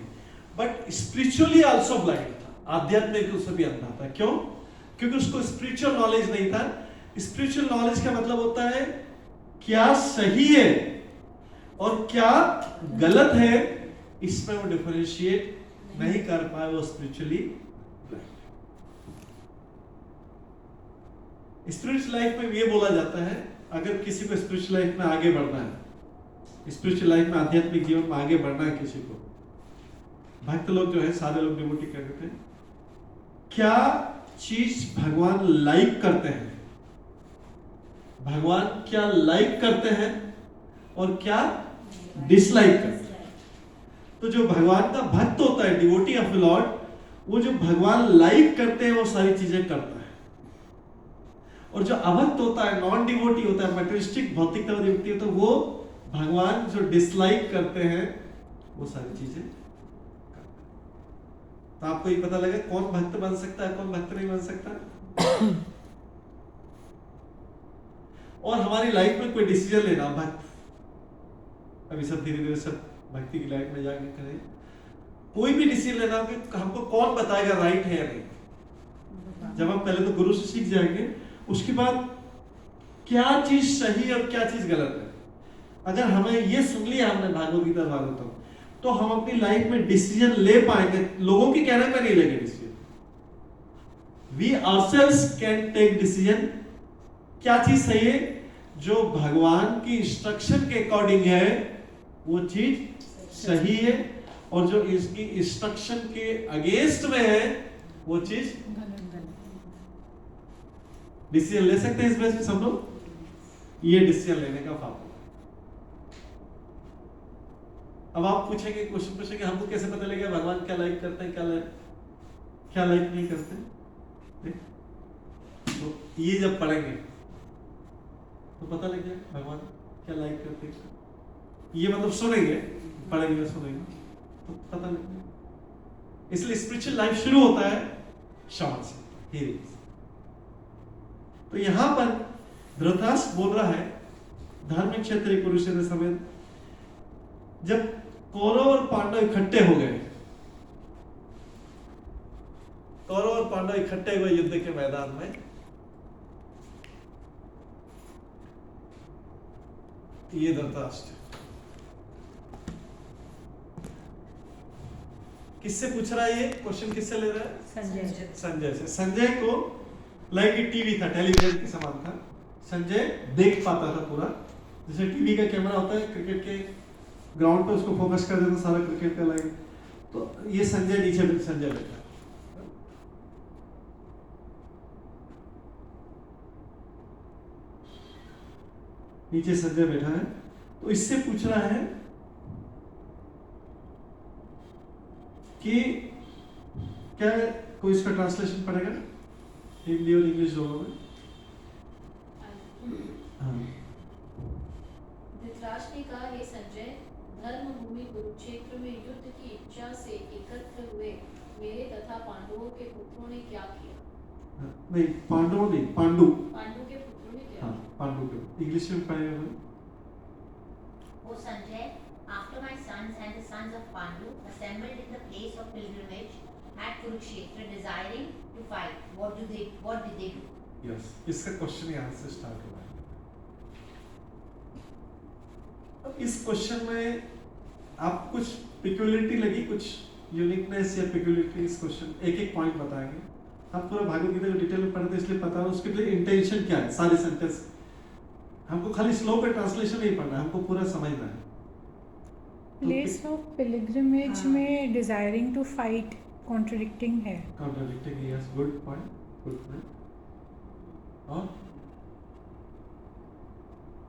बट स्पिरिचुअली आल्सो ब्लाइंड था, आध्यात्मिक रूप से भी अंधा था। क्यों? क्योंकि उसको स्पिरिचुअल नॉलेज नहीं था। स्पिरिचुअल नॉलेज का मतलब होता है क्या सही है और क्या गलत है, इसमें वो डिफरेंशिएट नहीं कर पाए, वो स्पिरिचुअली ब्लाइंड। स्पिरिचुअल लाइफ में ये बोला जाता है, अगर किसी को स्पिरिचुअल लाइफ में आगे बढ़ना है, स्पिरिचुअल लाइफ में आध्यात्मिक जीवन में आगे बढ़ना है किसी को, भक्त लोग जो है सारे लोग डिवोटी कहते हैं, क्या चीज भगवान लाइक करते हैं, भगवान क्या लाइक करते हैं और क्या डिसलाइक करते हैं। तो जो भगवान का भक्त होता है, डिवोटी ऑफ लॉर्ड, वो जो भगवान लाइक करते हैं वो सारी चीजें करता है, और जो अभक्त होता है, नॉन डिवोटी होता है, मटेरियलिस्टिक भौतिकतावादी व्यक्ति होता है, वो भगवान जो डिसलाइक करते हैं वो सारी चीजें। तो आपको ये पता लगा कौन भक्त बन सकता है, कौन भक्त नहीं बन सकता। और हमारी लाइफ में कोई डिसीजन लेना, भक्त, अभी सब धीरे धीरे सब भक्ति की लाइफ में जाके करें, कोई भी डिसीजन लेना कि हमको कौन बताएगा राइट है या नहीं। जब हम पहले तो गुरु से सीख जाएंगे, उसके बाद क्या चीज सही और क्या चीज गलत है, अगर हमें ये सुन लिया हमने भागवत गीता भागवतम, तो हम अपनी लाइफ में डिसीजन ले पाएंगे, लोगों के कहने पे नहीं लेंगे decision. We ourselves can take decision, क्या चीज सही है, जो भगवान की इंस्ट्रक्शन के अकॉर्डिंग है वो चीज सही है, और जो इसकी इंस्ट्रक्शन के अगेंस्ट में है वो चीज डिसीजन ले सकते हैं। इस बेस पे सब लोग ये डिसीजन लेने का फायदा। अब आप पूछेंगे, क्वेश्चन पूछेंगे, हमको कैसे पता लगेगा भगवान क्या लाइक करते हैं, क्या लाइक नहीं करते। तो ये जब पढ़ेंगे तो पता लग जाएगा भगवान क्या लाइक करते हैं। ये मतलब सुनेंगे, पढ़ेंगे सुनेंगे तो पता लग जाएगा। इसलिए स्पिरिचुअल लाइफ शुरू होता है श्रवण से, हियरिंग से। तो यहां पर धृतराष्ट्र बोल रहा है, धार्मिक क्षेत्र कुरुक्षेत्र समेत जब कौरव और पांडव इकट्ठे हो गए, कौरव और पांडव इकट्ठे हुए युद्ध के मैदान में, ये धृतराष्ट्र, किससे पूछ रहा है ये क्वेश्चन, किससे ले रहा है? संजय। संजय से। संजय को लाइक टीवी था, टेलीविजन के समान था, संजय देख पाता था पूरा, जैसे टीवी का कैमरा होता है क्रिकेट के ग्राउंड पे, उसको फोकस कर देता सारा क्रिकेट का लाइव। तो ये संजय नीचे संजय बैठा है। नीचे संजय बैठा है, तो इससे पूछ रहा है कि क्या कोई इसका ट्रांसलेशन पड़ेगा हिंदी और इंग्लिश दोनों में? हाँ। धृतराष्ट्र ने कहा, हे संजय, धर्म भूमि कुरुक्षेत्र में युद्ध की इच्छा से एकत्र हुए मेरे तथा पांडवों के पुत्रों ने क्या किया? नहीं, पांडवों नहीं, पांडु। पांडु के पुत्रों ने क्या हाँ, किया? पांडु के इंग्लिश में पढ़ेगा भाई। O Sanjay, after my sons and the sons of Pandu assembled in the place of pilgrimage at Kurukshetra desiring to fight, what did they do? Yes, इसका क्वेश्चन यहाँ से स्टार्ट हुआ है। अब इस क्वेश्चन में आप कुछ पिक्युलिटी लगी, कुछ यूनिकनेस या पिक्युलिटी, इस क्वेश्चन एक एक पॉइंट बताएंगे। आप पूरा भागवत गीता को डिटेल में पढ़ते इसलिए पता है उसके लिए इंटेंशन क्या है, सारे सेंटेंस। हमको खाली श्लोक का ट्रांसलेशन नहीं पढ़ना है, हमको पूरा समझना है। प्लेस ऑफ पिलग्रिमेज में डिजायरिंग टू फाइट कॉन्ट्रडिक्टिंग है। Contradicting, yes, good point, good point.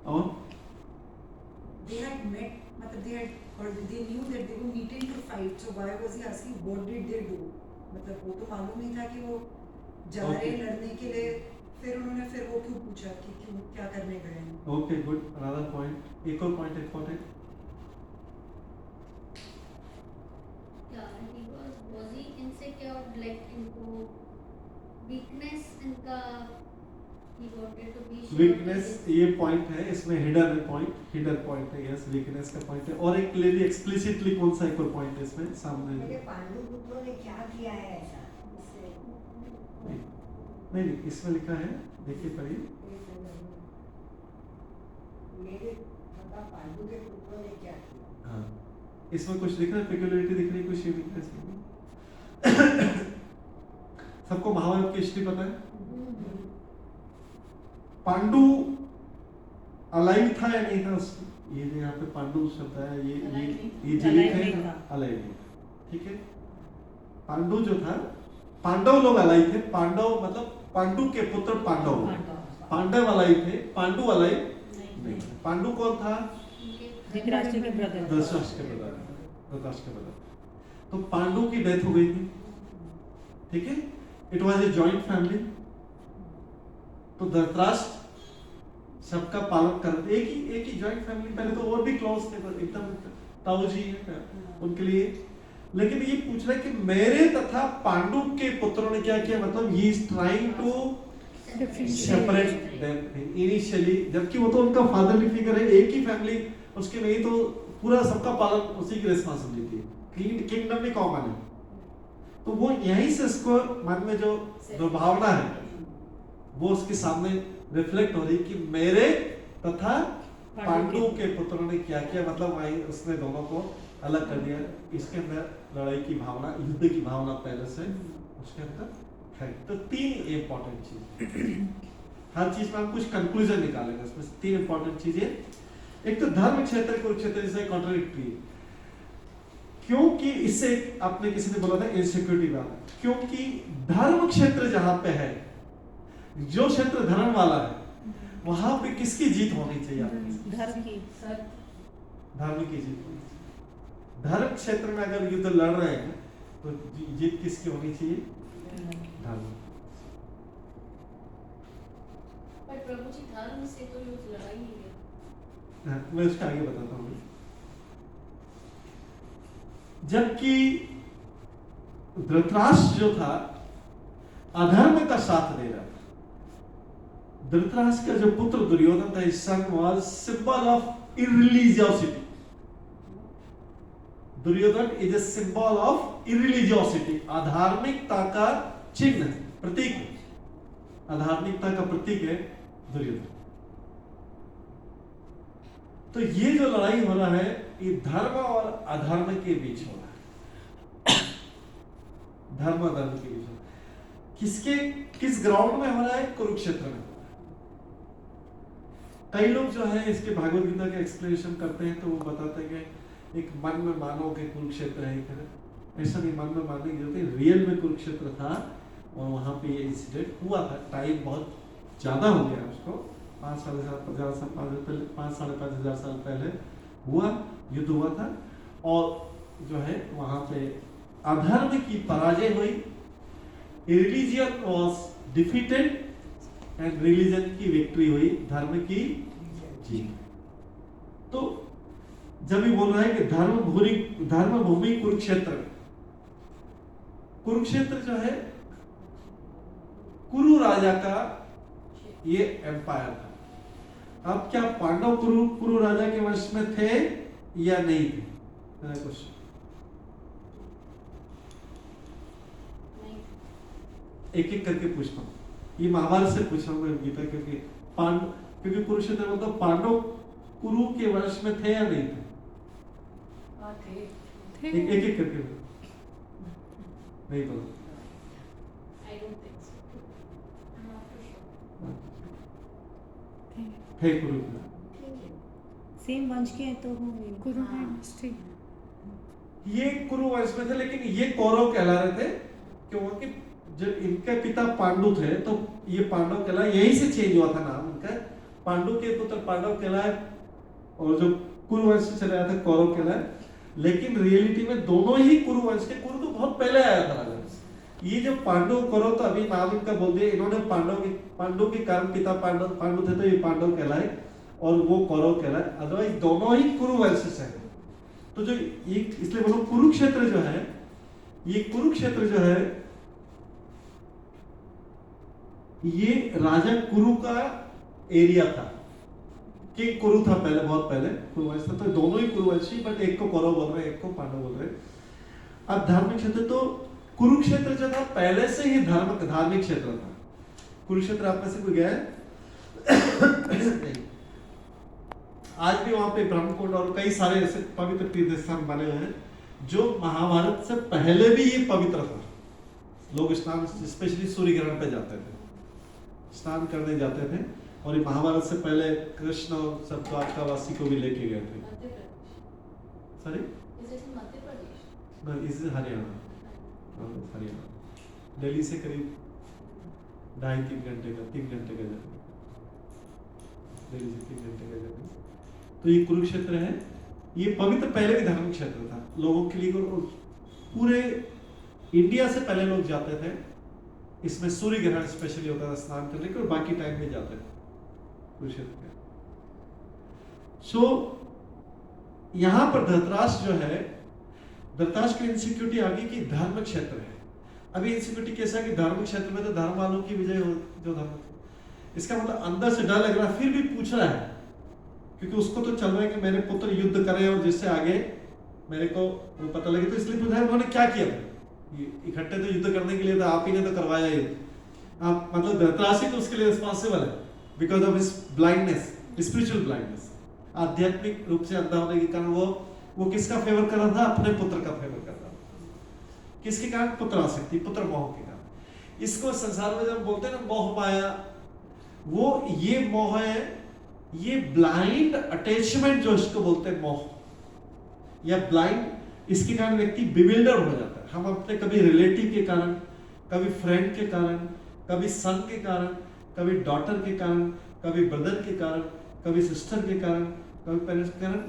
और They had met, मतलब they had, or they knew that they were meeting to fight. So why was he asking what did they do? मतलब वो तो मालूम नहीं था कि वो जा रहे हैं लड़ने के लिए, फिर उन्होंने फिर वो क्यों पूछा कि क्यों क्या करने गए हैं? ओके, गुड, अनदर पॉइंट, एक और point important. was he insecure, like इनको weakness इनका, he wanted to be sure weakness, that ये पॉइंट है इसमें, हिडन पॉइंट, हिडन पॉइंट है, यस, वीकनेस का पॉइंट है। और एक क्लियरली एक्सप्लिसिटली कौन सा एक और पॉइंट है इसमें सामने? मेरे पांडु पुत्रों ने क्या किया है ऐसा? नहीं, इसमें लिखा है, देखिए पढ़िए। मेरे तथा पांडु के पुत्रों ने क्या किया? हाँ, इसमें कुछ दिख रहा है, पेक्युलियरिटी दिख रही है, कुछ वीकनेस नहीं। सबको महाभारत की हिस्ट्री पता है? पांडु अलाइव था या नहीं था उसमें? ये यहाँ पे पांडु शब्द है, ये जीवित है, अलाइव नहीं था, ठीक है। पांडु जो था, पांडव लोग अलाइव थे, पांडव मतलब पांडु के पुत्र पांडव, पांडव अलाइव थे, पांडु अलाइव नहीं था। पांडु कौन था? धृतराष्ट्र के ब्रदर। धृतराष्ट्र के ब्रदर, धृतराष्ट्र के ब्रदर। तो पांडु की डेथ हो गई थी, ठीक है। It was a joint family. तो धृतराष्ट्र सबका पालन कर रहे, एक ही जॉइंट फैमिली। पहले तो और भी क्लोज थे, पर एकदम ताऊ जी है उनके लिए। लेकिन ये पूछ रहा है कि मेरे तथा पांडु के पुत्रों ने क्या किया, मतलब he is trying to separate them initially, जबकि वो तो उनका फादरली फिगर है, एक ही फैमिली, उसके नहीं तो पूरा सबका पालन उसी की रिस्पांसिबिलिटी है, किंगडम में कॉमन है। तो वो यहीं से उसको मन में जो दुर्भावना है वो उसके सामने रिफ्लेक्ट हो रही कि मेरे तथा पांडु के पुत्रों ने क्या किया, मतलब वहीं उसने दोनों को अलग कर दिया। इसके अंदर लड़ाई की भावना, युद्ध की भावना पहले से उसके अंदर है। तो तीन इंपॉर्टेंट चीज, हर चीज में हम कुछ कंक्लूजन निकालेंगे, उसमें तीन इंपॉर्टेंट चीजें। एक तो धर्म क्षेत्र कुरुक्षेत्र जैसे कॉन्ट्रडिक्टरी, क्योंकि इससे आपने किसी ने बोला था इनसिक्योरिटी वाला, क्योंकि धर्म क्षेत्र जहां पे है, जो क्षेत्र धर्म वाला है, वहां पे किसकी जीत होनी चाहिए? धर्म की, धर्म की जीत होनी चाहिए। धर्म क्षेत्र में अगर युद्ध लड़ रहे हैं तो जीत किसकी होनी चाहिए? धर्म। पर प्रभु जी, धर्म से तो युद्ध लड़ा ही नहीं गया। मैं उसका आगे बताता हूँ। जबकि धृतराष्ट्र जो था अधर्म का साथ दे रहा था। धृतराष्ट्र का जो पुत्र दुर्योधन था, his son was symbol of irreligiosity. Duryodhan is a symbol of irreligiosity, अधार्मिकता का चिन्ह, प्रतीक है, अधार्मिकता का प्रतीक है दुर्योधन। तो ये जो लड़ाई हो रहा है, ये धर्म और अधर्म के बीच हो रहा है। धर्म अधर्म के बीच में। किस ग्राउंड में हो रहा है? कुरुक्षेत्र में। कई लोग जो है इसके भागवत गीता का एक्सप्लेनेशन करते हैं तो वो बताते हैं कि एक मन में मानो के कुरुक्षेत्र है। ऐसा नहीं, मन में मानने की जरूरत है, रियल में कुरुक्षेत्र था और वहां पे ये इंसिडेंट हुआ था। टाइम बहुत ज्यादा हो गया उसको, 5,500 साल पहले हुआ, युद्ध हुआ था। और जो है वहां पे अधर्म की पराजय हुई, religion was defeated and religion की विक्ट्री हुई, धर्म की जीत। तो जब भी बोल रहा है कि धर्म भूमि कुरुक्षेत्र, कुरुक्षेत्र जो है कुरु राजा का ये एम्पायर था। अब क्या पांडव कुरु राजा के वंश में थे या नहीं थे? क्वेश्चन। एक एक करके पूछता हूँ, ये महाभारत से पूछ रहा हूँ गीता, क्योंकि कुरुक्षेत्र मतलब पांडव कुरु के वंश में थे या नहीं थे? एक एक करके नहीं पता। I don't think so. I'm not too sure. थे कुरु के। सेम वंश के हैं तो होंगे। कुरु डायनेस्टी। ये कुरु वंश में थे, लेकिन ये कौरव कहला रहे थे क्योंकि जब इनके पिता पांडु थे तो ये पांडव कहलाए, यहीं से चेंज हुआ था नाम इनका। पांडु के पुत्र पांडव कहलाए और जो कुरु वंश से चले आया था कौरव कहलाए। लेकिन रियलिटी में दोनों ही कुरु वंश के, कुरु तो बहुत पहले आया था राजा। ये जो पांडु कौरव तो अभी नाम इनका बोल दिया इन्होंने, पांडु के कारण पिता पांडु थे तो ये पांडव कहलाए और वो कौरव कहलाए, अदरवाइज दोनों ही कुरु वंश से है। तो जो ये इसलिए बोलो कुरुक्षेत्र जो है, ये कुरुक्षेत्र जो है ये राजा कुरु का एरिया था। किंग कुरु था पहले, बहुत पहले कुरुवंश था। तो दोनों ही कुरुवंशी, बट एक को कौरव बोल रहे हैं, एक को पांडव बोल रहे हैं। अब धार्मिक क्षेत्र, तो कुरुक्षेत्र जो था पहले से ही धार्मिक क्षेत्र था। कुरुक्षेत्र आप में से कोई गया है? आज भी वहां पे ब्रह्मकुंड और कई सारे ऐसे पवित्र तीर्थ स्थान बने हुए हैं जो महाभारत से पहले भी ये पवित्र था। लोग स्नान, स्पेशली सूर्य ग्रहण पे जाते थे, स्नान करने जाते थे। और ये महाभारत से पहले कृष्ण और सब द्वारकावासी को भी लेके गए थे। Madhya Pradesh. Sorry, Is it in Madhya Pradesh? नहीं, इस हरियाणा। हरियाणा दिल्ली से करीब 2.5-3 घंटे का, 3 घंटे का जर्नी, दिल्ली से 3 घंटे का जर्नी। तो ये कुरुक्षेत्र है, ये पवित्र पहले भी धार्मिक क्षेत्र था लोगों के लिए। पूरे इंडिया से पहले लोग जाते थे इसमें, सूर्य ग्रहण स्पेशली होता था स्नान करने के, और बाकी टाइम में जाते थे कुरुक्षेत्र में। सो यहां पर धृतराष्ट्र जो है, धृतराष्ट्र की इनसिक्योरिटी आ गई कि धर्म क्षेत्र है। अभी इनसिक्योरिटी कैसा है कि धर्म क्षेत्र में तो धर्म वालों की विजय हो, जो धर्म, इसका मतलब अंदर से डर लग रहा है, फिर भी पूछ रहा है क्योंकि उसको तो चल रहा है कि मेरे पुत्र युद्ध करें और जिससे आगे मेरे को वो पता लगे। तो इसलिए पूछा है उन्होंने क्या किया? इकट्ठे तो युद्ध करने के लिए था, आप ही ने तो करवाया युद्ध। आप मतलब धृतराष्ट्र तो उसके लिए रिस्पॉन्सिबल है because of his blindness, spiritual blindness, आध्यात्मिक रूप से अंधा होने के कारण वो किसका फेवर कर रहा था? अपने पुत्र का फेवर कर रहा था। किसके कारण? पुत्र आसक्ति, पुत्र मोह के कारण। इसको संसार में जब बोलते हैं ना मोह माया, वो ये मोह है, ये ब्लाइंड अटैचमेंट जो इसको बोलते हैं मोह या ब्लाइंड, इसके कारण व्यक्ति बिविल्डर हो जाता है। हम अपने कभी रिलेटिव के कारण, कभी फ्रेंड के कारण, कभी सन के कारण, कभी डॉटर के कारण, कभी ब्रदर के कारण, कभी सिस्टर के कारण, कभी पेरेंट्स के कारण,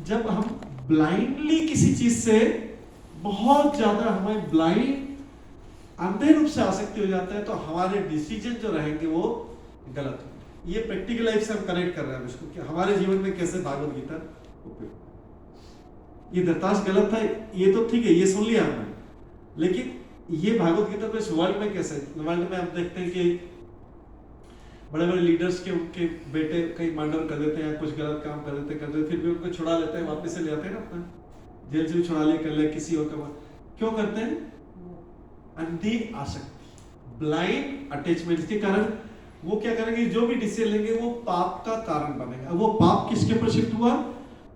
जब हम ब्लाइंडली किसी चीज से बहुत ज्यादा हमें ब्लाइंड अंधे रूप से आसक्ति हो जाता है तो हमारे डिसीजन जो रहेंगे वो गलत होंगे। ये प्रैक्टिकल लाइफ से हम कनेक्ट कर रहे हैं इसको कि हमारे जीवन में कैसे भागवत गीता उपयोग। ये धृतराष्ट्र गलत था, ये तो ठीक है, ये सुन लिया हमने, लेकिन ये भागवत गीता तो इस वर्ल्ड में कैसे? वर्ल्ड में हम देखते हैं कि बड़े बड़े लीडर्स के उनके बेटे कहीं मर्डर कर देते हैं, कुछ गलत काम कर देते फिर भी उनको छुड़ा लेते हैं, वापस से ले आते हैं ना, अपना जेल से भी छुड़ा ले कर ले किसी और का। क्यों करते हैं? अंधी आसक्ति, ब्लाइंड अटैचमेंट के कारण वो क्या करेंगे? जो भी डिसीजन लेंगे वो पाप का कारण बनेगा। वो पाप किसके ऊपर शिफ्ट हुआ?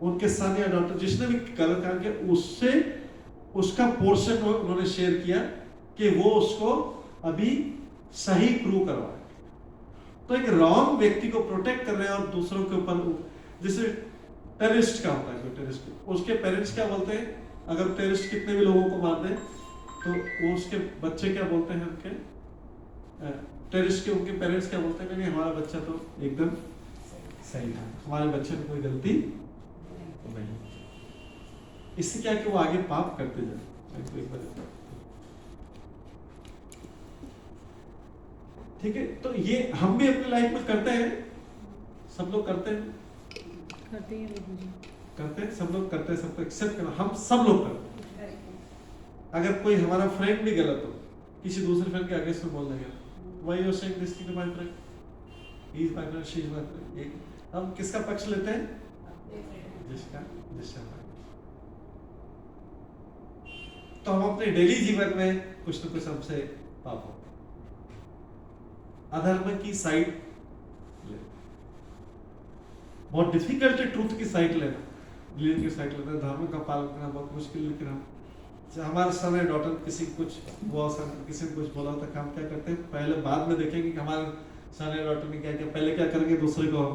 उनके सन या डॉटर जिसने भी गलत काम किया उससे उसका पोर्शन उन्होंने शेयर किया कि वो उसको अभी सही प्रूव करवाए। तो एक रॉन्ग व्यक्ति को प्रोटेक्ट कर रहे हैं और दूसरों के ऊपर, जैसे टेररिस्ट का होता है, कोई टेररिस्ट, उसके पेरेंट्स क्या बोलते हैं, अगर टेररिस्ट कितने भी लोगों को मार दे तो वो उसके बच्चे क्या बोलते हैं, उनके टेररिस्ट के उनके पेरेंट्स क्या बोलते हैं, नहीं हमारा बच्चा तो एकदम सही था, हमारे बच्चे में कोई गलती नहीं। इससे क्या कि वो आगे पाप करते जाए। ठीक है, तो ये हम भी अपनी लाइफ में करते हैं, सब लोग करते हैं, करते हैं, सब लोग करते हैं, सबको एक्सेप्ट करना, हम सब लोग करते हैं। अगर कोई हमारा फ्रेंड भी गलत हो, किसी दूसरे फ्रेंड के अगेंस्ट में बोलने गया, why you are saying this to my friend, he is my friend, she is my friend, हम किसका पक्ष लेते हैं, जिसका। तो हम अपने डेली जीवन में कुछ न कुछ हमसे पाप हो, अधर्म की साइड ले, बहुत डिफिकल्ट है ट्रूथ की साइड लेना, रिलीजन की साइड लेना, धर्म का पालन करना बहुत मुश्किल। लेकिन हम, हमारे सन है डॉटर किसी कुछ हुआ, किसी ने कुछ बोला तो हम क्या करते हैं, पहले बाद में देखेंगे कि हमारे सन है डॉटर ने क्या किया, पहले क्या करेंगे, दूसरे को हम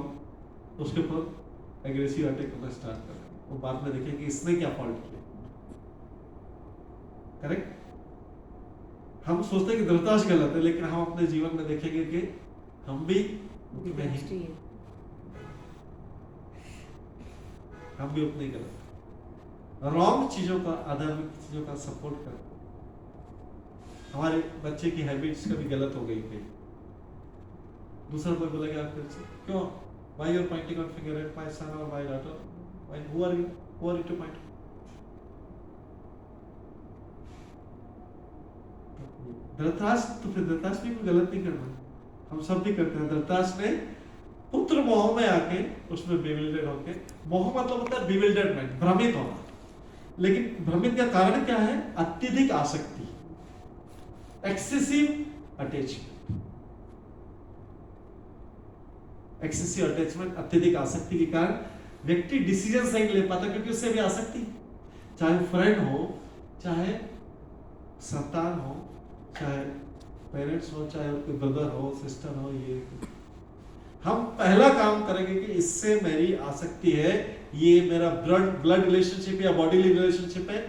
उसके ऊपर एग्रेसिव अटैक करना स्टार्ट करेंगे, और बाद में देखेंगे इसने क्या फॉल्ट किया। करेक्ट, हम सोचते हैं कि धृतराष्ट्र गलत है, लेकिन हम अपने जीवन में देखेंगे कि हम भी उतने ही गलत, रॉन्ग चीजों का, अधार्मिक चीजों का सपोर्ट कर, हमारे बच्चे की हैबिट्स कभी गलत हो गई कहीं, दूसरा कोई बोलेगा आपके बच्चे क्यों, why you are pointing on finger at my son or my daughter, why, who are you to point? Dhritarashtra, तो फिर धृतराष्ट्र भी कोई गलत नहीं करना, हम सब भी करते हैं। धृतराष्ट्र ने पुत्र मोह में आके उसमें bewildered होके, मोह मतलब होता है bewilderment, भ्रमित होना, लेकिन भ्रमित का कारण क्या है, अत्यधिक आसक्ति, एक्सेसिव अटैचमेंट, एक्सेसिव अटैचमेंट, अत्यधिक आसक्ति के कारण व्यक्ति डिसीजन सही ले पाता, क्योंकि उससे भी आसक्ति, चाहे फ्रेंड हो, चाहे संतान हो, चाहे पेरेंट्स हो, चाहे कोई ब्रदर हो, सिस्टर हो, ये हम पहला काम करेंगे कि इससे मेरी आसक्ति है, ये मेरा ब्लड रिलेशनशिप या बॉडी रिलेशनशिप है,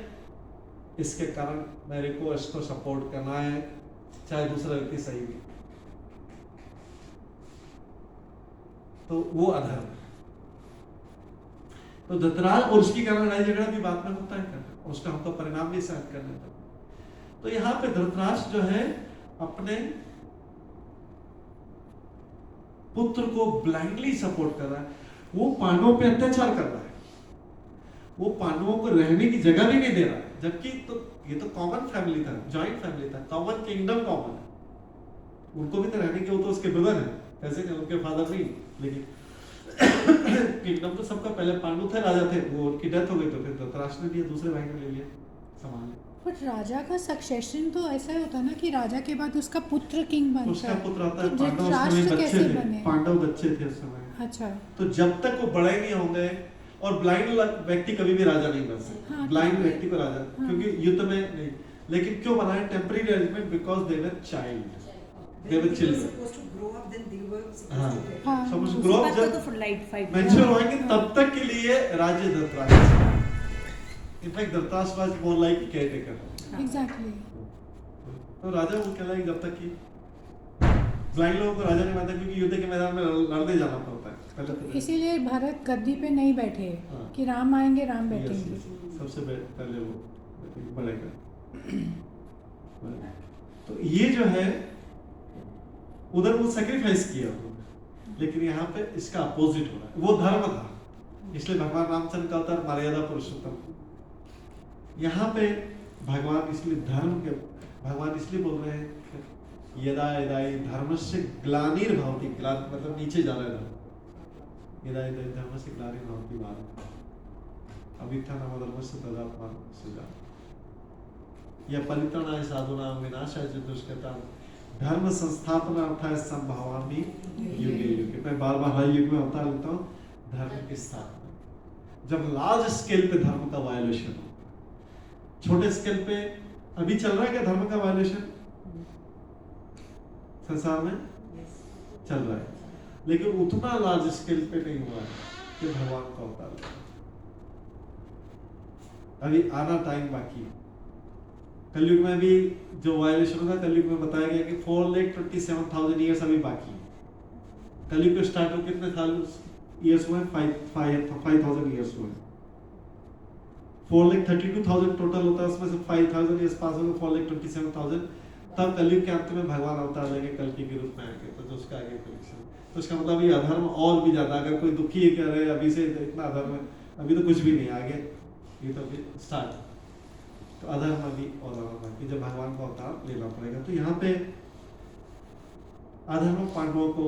इसके कारण मेरे को इसको सपोर्ट करना है, चाहे दूसरा व्यक्ति सही भी, तो वो अधर्म है। तो धृतराष्ट्र और उसकी कारण लड़ाई झगड़ा भी बाद में होता है, उसका हमको परिणाम भी सहन करना पड़ता है। तो यहाँ पे धृतराष्ट्र जो है अपने पुत्र को ब्लाइंडली सपोर्ट कर रहा है, वो पांडवों पे अत्याचार कर रहा है, वो पांडवों को रहने की जगह भी नहीं दे रहा है, जबकि तो ये तो कॉमन फैमिली था, जॉइंट फैमिली था, कॉमन किंगडम कॉमन है, उनको भी तो रहने के, वो तो उसके ब्रदर है, कैसे नहीं, उनके फादर नहीं, लेकिन किंगडम तो सबका पहले पांडु थे, राजा थे, वो उनकी डेथ हो गई तो फिर धृतराष्ट्र ने दिया, दूसरे भाई ने ले लिया संभाल। पर राजा का सक्सेशन तो ऐसा होता है ना कि राजा के बाद उसका पुत्र किंग बनता है, उसका पुत्र आता है, तो पांडव उस धृतराष्ट्र समय कैसे बच्चे थे, बने? पांडव बच्चे थे उस समय। अच्छा, तो जब तक वो बड़े नहीं होंगे, और ब्लाइंड व्यक्ति कभी भी राजा नहीं बन सकता, हाँ, ब्लाइंड ठीक है। व्यक्ति को राजा, हाँ। क्योंकि युद्ध में नहीं, लेकिन क्यों बनाए temporary arrangement, because they were child, they were children. supposed to grow up, then they were हाँ, supposed to get हाँ, supposed to उसी grow up, बात को जब तो for life fight मैच्योर होंगे तब तक के लिए राज्य Dhritarashtra, in fact Dhritarashtra was more like caretaker, exactly. तो राजा वो कहलाए जब तक कि ब्लाइंड लोगों को राजा नहीं मानता, क्योंकि युद्ध के मैदान में लड़ने जाना पड़ता है पहले तो। इसीलिए भारत गद्दी पे नहीं बैठे हाँ। कि राम आएंगे, राम Yes, बैठेंगे। yes, सबसे पहले वो बढ़ेगा। तो ये जो है उधर वो सैक्रिफाइस किया उन्होंने, लेकिन यहाँ पे इसका अपोजिट हो रहा है, वो धर्म था, इसलिए भगवान रामचंद्र का अवतार मर्यादा पुरुषोत्तम, यहाँ पे भगवान इसलिए धर्म के, भगवान इसलिए बोल रहे हैं यदा यदा धर्मस्य ग्लानिर्भवति, ग्लान मतलब नीचे जा रहा है धर्म, यदा यदा धर्मस्य ग्लानिर्भवति भारत अभित्थानमधर्मस्य तदात्मान सृजामि, या परित्राणाय साधूनां विनाशाय च दुष्कृतां धर्म संस्थापनार्थाय संभावामि युगे युगे। मैं बार-बार हर युग में अवतार लेता हूँ, धर्म की स्थापना, जब लार्ज स्केल पे धर्म का वायोलेशन हो, छोटे स्केल पे अभी चल रहा है क्या धर्म का वायलेशन संसार में? चल रहा है, लेकिन उतना लार्ज स्केल पे नहीं हुआ है कि भगवान का अवतार लेगा। अभी आना टाइम बाकी है। कलयुग में भी जो वायलेशन होगा, कलयुग में बताया गया कि 4,27,000 ईयर्स अभी बाकी है। कलयुग के स्टार्ट हो कितने साल ईयर्स हुए? 5,000 ईयर्स हुए। 4,32,000 टोटल होता है, उसमें से 5,000 ईयर्स पास होगा, 4,27,000। तब कलयुग के अंत में भगवान अवतार लेंगे कल्कि के रूप में आएंगे, तो जो उसका आगे कलेक्शन, तो इसका मतलब ये अधर्म और भी ज्यादा, अगर कोई दुखी है कह रहे अभी से इतना अधर्म है, अभी तो कुछ भी नहीं, आगे ये तो अभी स्टार्ट, तो अधर्म अभी और अधर्म कि जब भगवान का अवतार लेना पड़ेगा। तो यहाँ पे अधर्म पांडवों को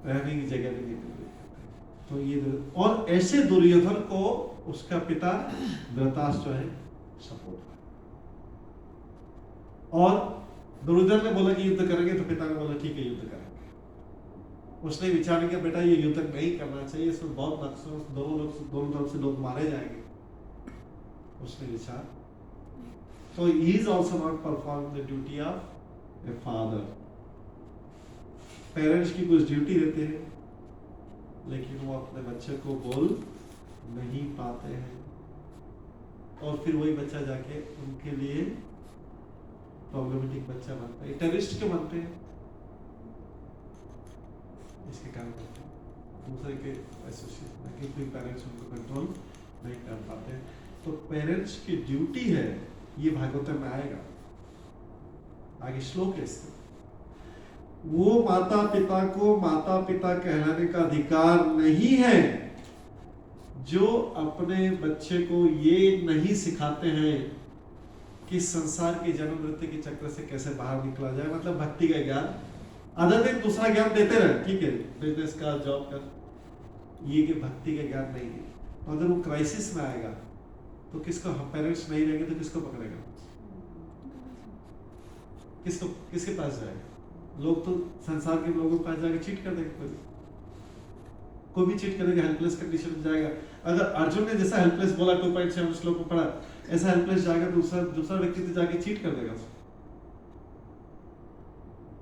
रहने की जगह भी नहीं मिल रही, तो ये और ऐसे दुर्योधन को उसका पिता धृतराष्ट्र जो है सपोर्ट कर, और दुर्योधन ने बोला कि युद्ध करेंगे, तो पिता ने बोला ठीक है युद्ध करेंगे। उसने विचार किया बेटा ये युद्ध नहीं करना चाहिए, इसमें बहुत नुकसान, दोनों तरफ से लोग मारे जाएंगे। उसने विचार, so he is also not performing the duty of a father. Parents की कुछ ड्यूटी रहते हैं, लेकिन वो अपने बच्चे को बोल नहीं पाते हैं, और फिर वही बच्चा जाके उनके लिए प्रॉब्लमेटिक बच्चा बनता है, टेररिस्ट क्यों बनते हैं? इसके कारण बनते हैं, दूसरे के एसोसिएशन में, क्योंकि पेरेंट्स उनको कंट्रोल नहीं कर पाते। तो पेरेंट्स की ड्यूटी है, ये भागवत में आएगा, आगे श्लोक है इसमें, वो माता पिता को माता पिता कहलाने का अधिकार नहीं है जो अपने बच्चे को ये नहीं सिखाते हैं कि संसार के जन्म मृत्यु के चक्र से कैसे बाहर निकला जाए, मतलब भक्ति का ज्ञान। अदर दिन दूसरा ज्ञान देते रहे, ठीक है, बिजनेस का, जॉब का, ये कि भक्ति का ज्ञान नहीं है। तो अगर वो क्राइसिस में आएगा तो किसको, पेरेंट्स नहीं रहेंगे तो किसको पकड़ेगा, किसको, किसके पास जाएगा? लोग तो संसार के लोगों के पास जाके चीट कर देंगे, कोई भी चीट करेगा, हेल्पलेस कंडीशन में जाएगा। अगर अर्जुन ने जैसा हेल्पलेस बोला 2.7 श्लोक में पढ़ा, ऐसा हेल्पलेस जाएगा, दूसरा व्यक्ति तो जाके चीट कर देगा।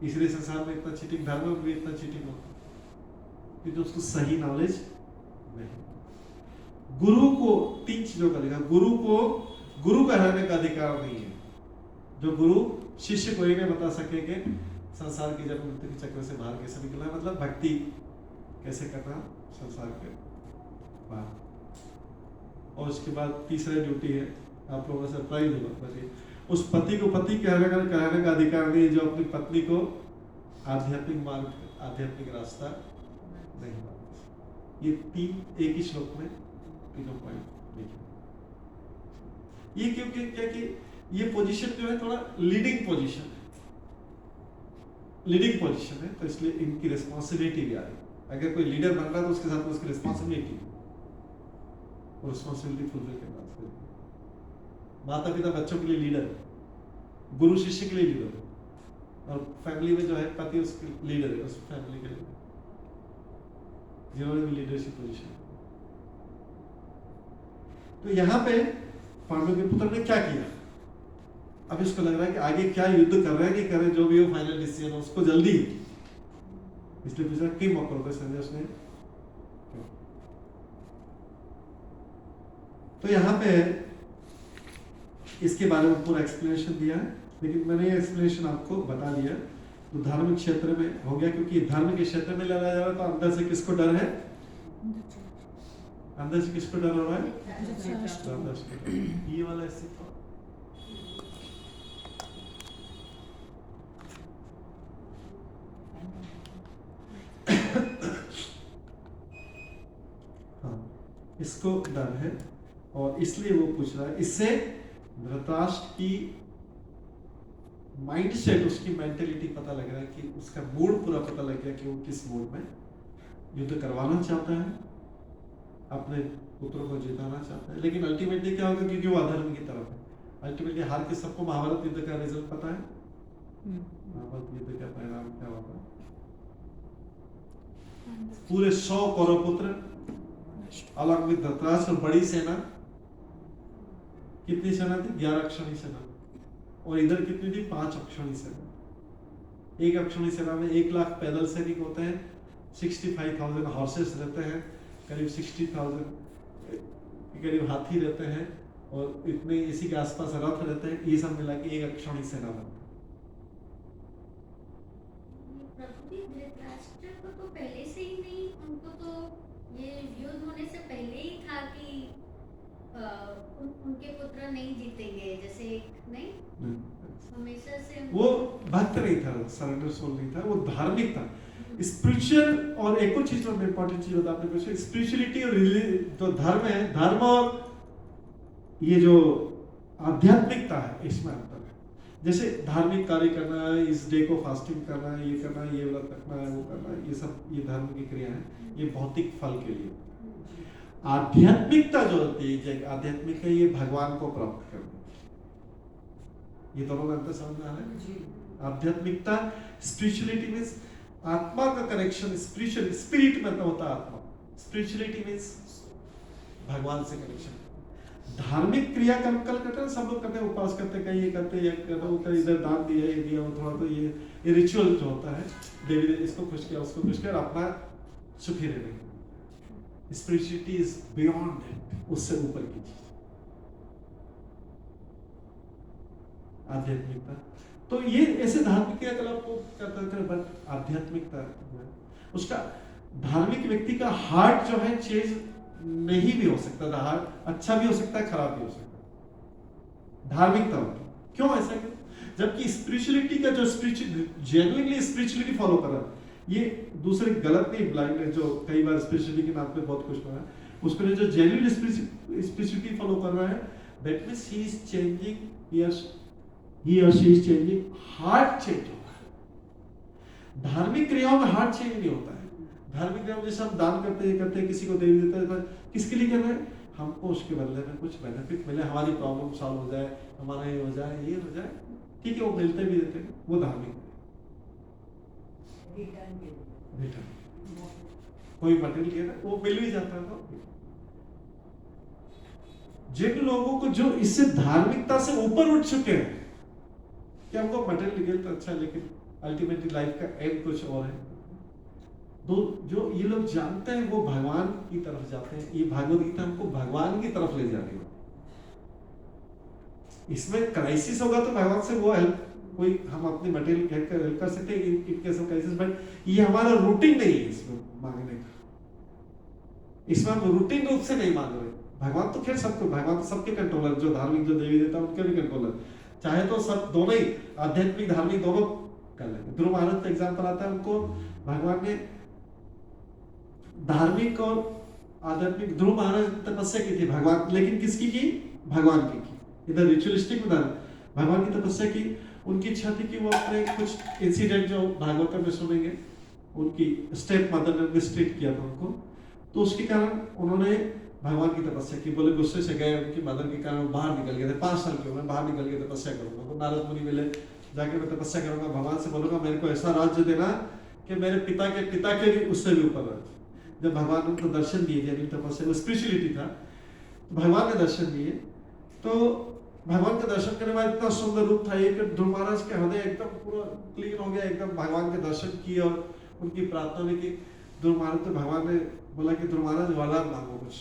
इसलिए संसार में इतना चीटिंग, धर्म में भी इतना चीटिंग होता है क्योंकि उसको सही नॉलेज नहीं। गुरु को 3 चीजों का लिखा, गुरु को गुरु कहलाने का अधिकार नहीं है, जो गुरु शिष्य को ये नहीं बता सके कि संसार के जन्म मृत्यु के चक्र से बाहर कैसे निकलना है, मतलब भक्ति कैसे करना संसार के बाहर। और उसके बाद तीसरा ड्यूटी है, आप लोगों को सरप्राइज होगा, बताइए, उस पति को पति कहलाने का अधिकार नहीं है जो अपनी पत्नी को आध्यात्मिक मार्ग, आध्यात्मिक रास्ता नहीं मानता। ये 3 एक ही श्लोक में तीनों पॉइंट लिखे। ये क्योंकि क्या कि ये पोजीशन जो है थोड़ा लीडिंग पोजीशन है, लीडिंग पोजीशन है, तो इसलिए इनकी रिस्पॉन्सिबिलिटी भी आ रही है। अगर कोई लीडर बन रहा है तो उसके साथ उसकी रिस्पॉन्सिबिलिटी और रिस्पॉन्सिबिलिटी फुलफिल करना। माता पिता बच्चों के लिए लीडर, गुरु शिष्य के लिए लीडर, और फैमिली में जो है पति उसके लीडर है, उस फैमिली के लीडर, जिन्होंने भी लीडरशिप पोजीशन। तो यहाँ पे पांडव के पुत्र ने क्या किया, अब इसको लग रहा है कि आगे क्या युद्ध कर रहे हैं कि करें, जो भी हो फाइनल डिसीजन उसको जल्दी, इसलिए पूछा कि मौका होता संजय उसने। तो यहाँ पे इसके बारे में पूरा एक्सप्लेनेशन दिया है, लेकिन मैंने ये एक्सप्लेनेशन आपको बता दिया। तो धार्मिक क्षेत्र में हो गया, क्योंकि धर्म के क्षेत्र में लाया जा रहा है, तो अंदर से किसको डर है, अंदर से किसको डर हो रहा है, ये वाला ऐसे था। इसको डर है और इसलिए वो पूछ रहा है। इससे धृतराष्ट्र की माइंडसेट, उसकी मेंटेलिटी पता लग रहा है कि उसका मूड पूरा पता लग गया कि वो किस मूड में युद्ध करवाना चाहता है, अपने पुत्रों को जिताना चाहता है। लेकिन अल्टीमेटली क्या होगा, क्योंकि वो अधर्म की तरफ है, अल्टीमेटली हार के सबको महाभारत युद्ध का रिजल्ट पता है, महाभारत युद्ध का परिणाम क्या होता है, पूरे 100 कौरव पुत्र अलग में धृतराष्ट्र और बड़ी सेना कितनी सेना थी? 11 अक्षौणी सेना। और इधर कितनी थी? 5 अक्षौणी सेना। एक अक्षौणी सेना में 1 लाख पैदल सैनिक होते हैं, 65,000 हॉर्सेस रहते हैं, करीब 60,000 करीब हाथी रहते हैं, और इतने इसी के आसपास रथ रहते हैं। ये सब मिला के एक अक्षौणी सेना बनती है। प्रभु जी, धृतराष्ट्र को तो पहले से ही नहीं, उनको तो ये युद्ध होने से पहले ही था कि उनके पुत्र नहीं जीतेंगे, जैसे नहीं हमेशा से वो भक्त नहीं था, सरेंडर सोल नहीं था, वो धार्मिक था, स्पिरिचुअल। और एक और चीज में इंपॉर्टेंट चीज होता है आपने पूछा, स्पिरिचुअलिटी और जो धर्म है, धर्म और ये जो आध्यात्मिकता है, इसमें अंतर है। जैसे धार्मिक कार्य करना है, इस डे को फास्टिंग करना है, ये करना है, ये व्रत रखना है, वो करना है, ये सब ये धर्म की क्रिया है, ये भौतिक फल के लिए। आध्यात्मिकता जो होती है, आध्यात्मिक है, ये भगवान को प्राप्त करना। ये दोनों में अंतर समझ में आ रहा है? आध्यात्मिकता, स्पिरिचुअलिटी मीन्स आत्मा का कनेक्शन, स्पिरिचुअल स्पिरिट मतलब होता है आत्मा, स्पिरिचुअलिटी मीन्स भगवान से कनेक्शन। धार्मिक क्रियाकर्म कल करते हैं, सब लोग करते हैं, उपवास करते हैं, कहीं ये करते हैं, वो करते, इधर दान दिया, ये दिया, वो थोड़ा, तो ये रिचुअल जो होता है, देवी इसको खुश किया, उसको खुश किया, अपना सुखी रहने। स्पिरिचुअलिटी इज बियॉन्ड दैट, उससे ऊपर की चीज आध्यात्मिकता। तो ये ऐसे धार्मिक क्रियाकलाप को करता है, बट आध्यात्मिकता उसका धार्मिक व्यक्ति का हार्ट जो है चेंज नहीं भी हो सकता, हार्ट अच्छा भी हो सकता है, खराब भी हो सकता है धार्मिकता होती। क्यों ऐसा? क्यों? जबकि स्पिरिचुअलिटी का जो जेन्युइनली स्पिरिचुअलिटी फॉलो कर रहा है, ये दूसरे गलत नहीं, ब्लाइंड है, जो कई बार स्पिरिचुअलिटी के नाम पे बहुत कुछ हो रहा है, उसको जो जेन्युइन स्पिरिचुअलिटी फॉलो कर रहा है, that means he is changing, he or she is changing, heart change होता है। धार्मिक क्रियाओं में हार्ट चेंज नहीं होता है। धार्मिक क्रियाओं जैसे हम दान करते हैं, किसी को दे देते हैं, किसके लिए कर रहे हैं? हमको उसके बदले में कुछ बेनिफिट मिले, हमारी प्रॉब्लम सॉल्व हो जाए, हमारा ये हो जाए, ये हो जाए, ठीक है, वो मिलते भी देते हैं, वो धार्मिक रिटर्न। कोई मटेरियल किया था, वो मिल भी जाता था। जिन लोगों को जो इससे धार्मिकता से ऊपर उठ चुके हैं, कि हमको मटेरियल मिल तो अच्छा, लेकिन अल्टीमेटली लाइफ का एंड कुछ और है, तो जो ये लोग जानते हैं वो भगवान की तरफ जाते हैं। ये भागवत गीता हमको भगवान की तरफ ले जा रही है। इसमें क्राइसिस होगा तो भगवान से वो हेल्प, कोई हम अपनी मटेरियल हेल्प कर सकते हैं in case of crisis, but ये हमारा रूटीन नहीं है इसमें मांगने का। इसमें हम रूटीन रूप से नहीं मांग रहे। भगवान तो खैर सबको, भगवान तो सबके कंट्रोलर, जो धार्मिक जो देवी देवता उनके भी कंट्रोलर, चाहे तो सब दोनों ही आध्यात्मिक धार्मिक दोनों कर लेंगे। ध्रुव महाराज का एग्जाम्पल आता है, उनको भगवान ने धार्मिक और आध्यात्मिक, ध्रुव महाराज तपस्या की थी भगवान, लेकिन किसकी की? भगवान की। इधर रिचुअलिस्टिक में भगवान की तपस्या की। उनकी इच्छा थी कि वो अपने कुछ इंसिडेंट जो भागवत में सुनेंगे, उनकी स्टेप मदर ने मिस्ट्रीट किया था उनको, तो उसके कारण उन्होंने भगवान की तपस्या की। बोले गुस्से से गए, उनकी मदर के कारण बाहर निकल गए थे। 5 साल की उम्र में बाहर निकल के तपस्या करूंगा। तो नारद मुनि मिले, जाके मैं तपस्या करूंगा, भगवान से बोलूंगा मेरे को ऐसा राज्य देना कि मेरे पिता के भी उससे भी ऊपर राज्य। जब भगवान ने उनको दर्शन दिए, जैन तपस्या वो स्पिरिचुअलिटी था, तो भगवान ने दर्शन दिए, तो भगवान का दर्शन करने में इतना सुंदर रूप था ये कि ध्रुव महाराज के हृदय एकदम पूरा क्लीन हो गया, एकदम भगवान के दर्शन किए और उनकी प्रार्थना भी की। ध्रुव महाराज, तो भगवान ने बोला कि ध्रुव महाराज वाला मांगो, कुछ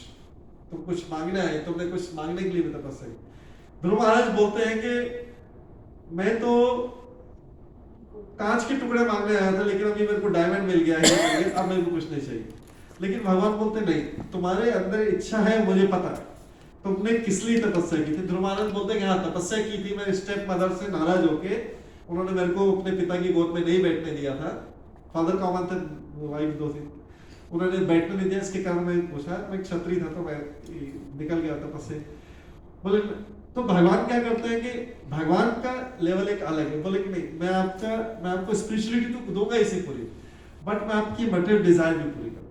तुम कुछ मांगना है, तुमने कुछ मांगने के लिए भी तपस्या की। ध्रुव महाराज बोलते हैं कि मैं तो कांच के टुकड़े मांगने आया था, लेकिन अभी मेरे को डायमंड मिल गया है, अब मेरे को कुछ नहीं चाहिए। लेकिन भगवान बोलते नहीं, तुम्हारे अंदर इच्छा है, मुझे पता है, तुमने किस लिए तपस्या की थी। ध्रुव महाराज बोलते हैं कि हाँ तपस्या की थी, मेरे स्टेप मदर से नाराज होके उन्होंने मेरे को अपने पिता की गोद में नहीं बैठने दिया था। फादर कॉमन थे, वाइफ दो थी, उन्होंने बैठने नहीं दिया, इसके कारण मैं पूछा, मैं क्षत्रिय था तो मैं निकल गया तपस्या। बोले तो भगवान क्या करते हैं कि भगवान का लेवल एक अलग है। बोले कि नहीं, मैं आपको स्पिरिचुअलिटी तो दूंगा इसे पूरी, बट मैं आपकी मटेरियल डिजायर भी पूरी करूंगा।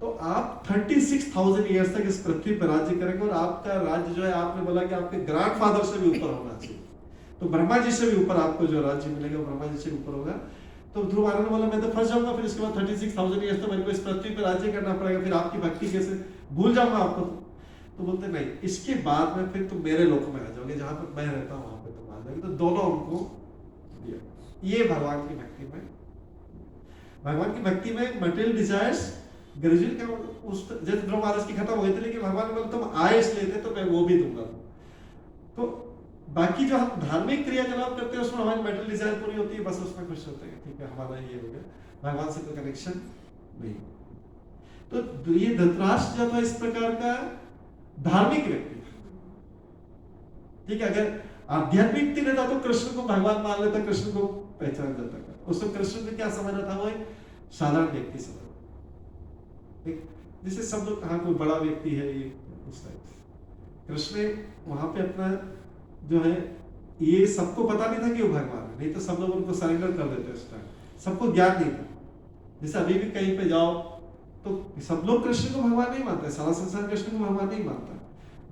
तो आप 36,000 ईयर्स तक इस पृथ्वी पर राज्य करेंगे, और आपका राज्य जो है, आपने बोला कि आपके ग्रैंडफादर से भी ऊपर होना चाहिए, तो ब्रह्मा जी से भी ऊपर आपको जो राज्य मिलेगा ब्रह्मा जी से ऊपर होगा। तो ध्रुव महाराज ने बोला मैं तो फंस जाऊंगा, फिर इसके बाद 36,000 ईयर्स तो मेरे को इस पृथ्वी पर राज्य करना पड़ेगा, फिर आपकी भक्ति कैसे, भूल जाऊंगा आपको। तो बोलते नहीं, इसके बाद में फिर तुम मेरे लोक में आ जाओगे, जहां पर मैं रहता हूं वहां पे तुम आ जाओगे। तो दोनों उनको दिया। ये भगवान की भक्ति में, भगवान की भक्ति में मटेरियल डिजायर्स ग्रेजुअल क्या उस जैसे ध्रुव महाराज की खत्म हो गई थी, लेकिन भगवान ने बोला तुम आए इसलिए थे तो मैं वो भी दूंगा। तो बाकी जो हम धार्मिक क्रियाकलाप करते हैं उसमें हमारी मेटल डिजायर पूरी होती है, बस उसमें खुश होते हैं, ठीक है हमारा ये हो गया, भगवान से कोई कनेक्शन नहीं। तो ये धृतराष्ट्र जो था इस प्रकार का धार्मिक व्यक्ति था, ठीक है। अगर आध्यात्मिक व्यक्ति रहता तो कृष्ण को भगवान मान लेता, कृष्ण को पहचान जाता था। उसको कृष्ण को क्या समझ रहा था, वो एक साधारण व्यक्ति समझ रहा, जिसे सब लोग कहा कोई बड़ा व्यक्ति है ये, उस टाइप से। कृष्ण वहां पे अपना जो है, ये सबको पता नहीं था कि वो भगवान है, नहीं तो सब लोग उनको सरेंडर कर देते उस टाइम, सबको ज्ञान नहीं था। जैसे अभी भी कहीं पे जाओ तो सब लोग कृष्ण को भगवान नहीं मानते, सारा संसार कृष्ण को भगवान नहीं मानता।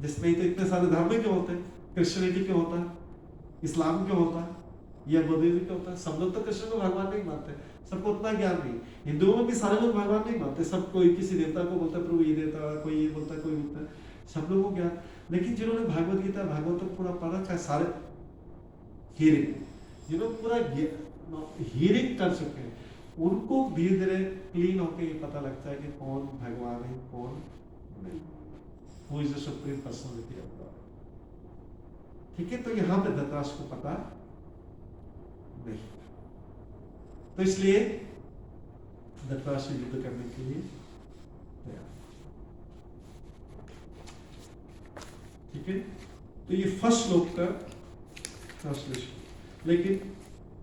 जिसमें तो इतने सारे धर्म क्यों होते हैं, क्रिश्चियनिटी क्यों होता है, इस्लाम क्यों होता है, या बुद्धिज्म क्यों होता है, सब लोग तो कृष्ण को भगवान नहीं मानते, सबको उतना ज्ञान नहीं। हिंदुओं में भी सारे लोग भगवान नहीं मानते, सब कोई किसी देवता को बोलता है प्रभु ये देवता, कोई ये बोलता है, कोई बोलता है, सब लोगों को ज्ञान। लेकिन जिन्होंने भागवत गीता भागवत पूरा पढ़ा था, सारे हियरिंग, जिन्होंने पूरा हियरिंग कर चुके हैं, उनको धीरे धीरे क्लीन होकर ये पता लगता है कि कौन भगवान है कौन नहीं, वो is the supreme personality of God, ठीक है। तो यहां पे धृतराष्ट्र को पता नहीं, तो इसलिए धृतराष्ट्र युद्ध करने के लिए तैयार, ठीक है। तो ये फर्स्ट श्लोक का ट्रांसलेशन। लेकिन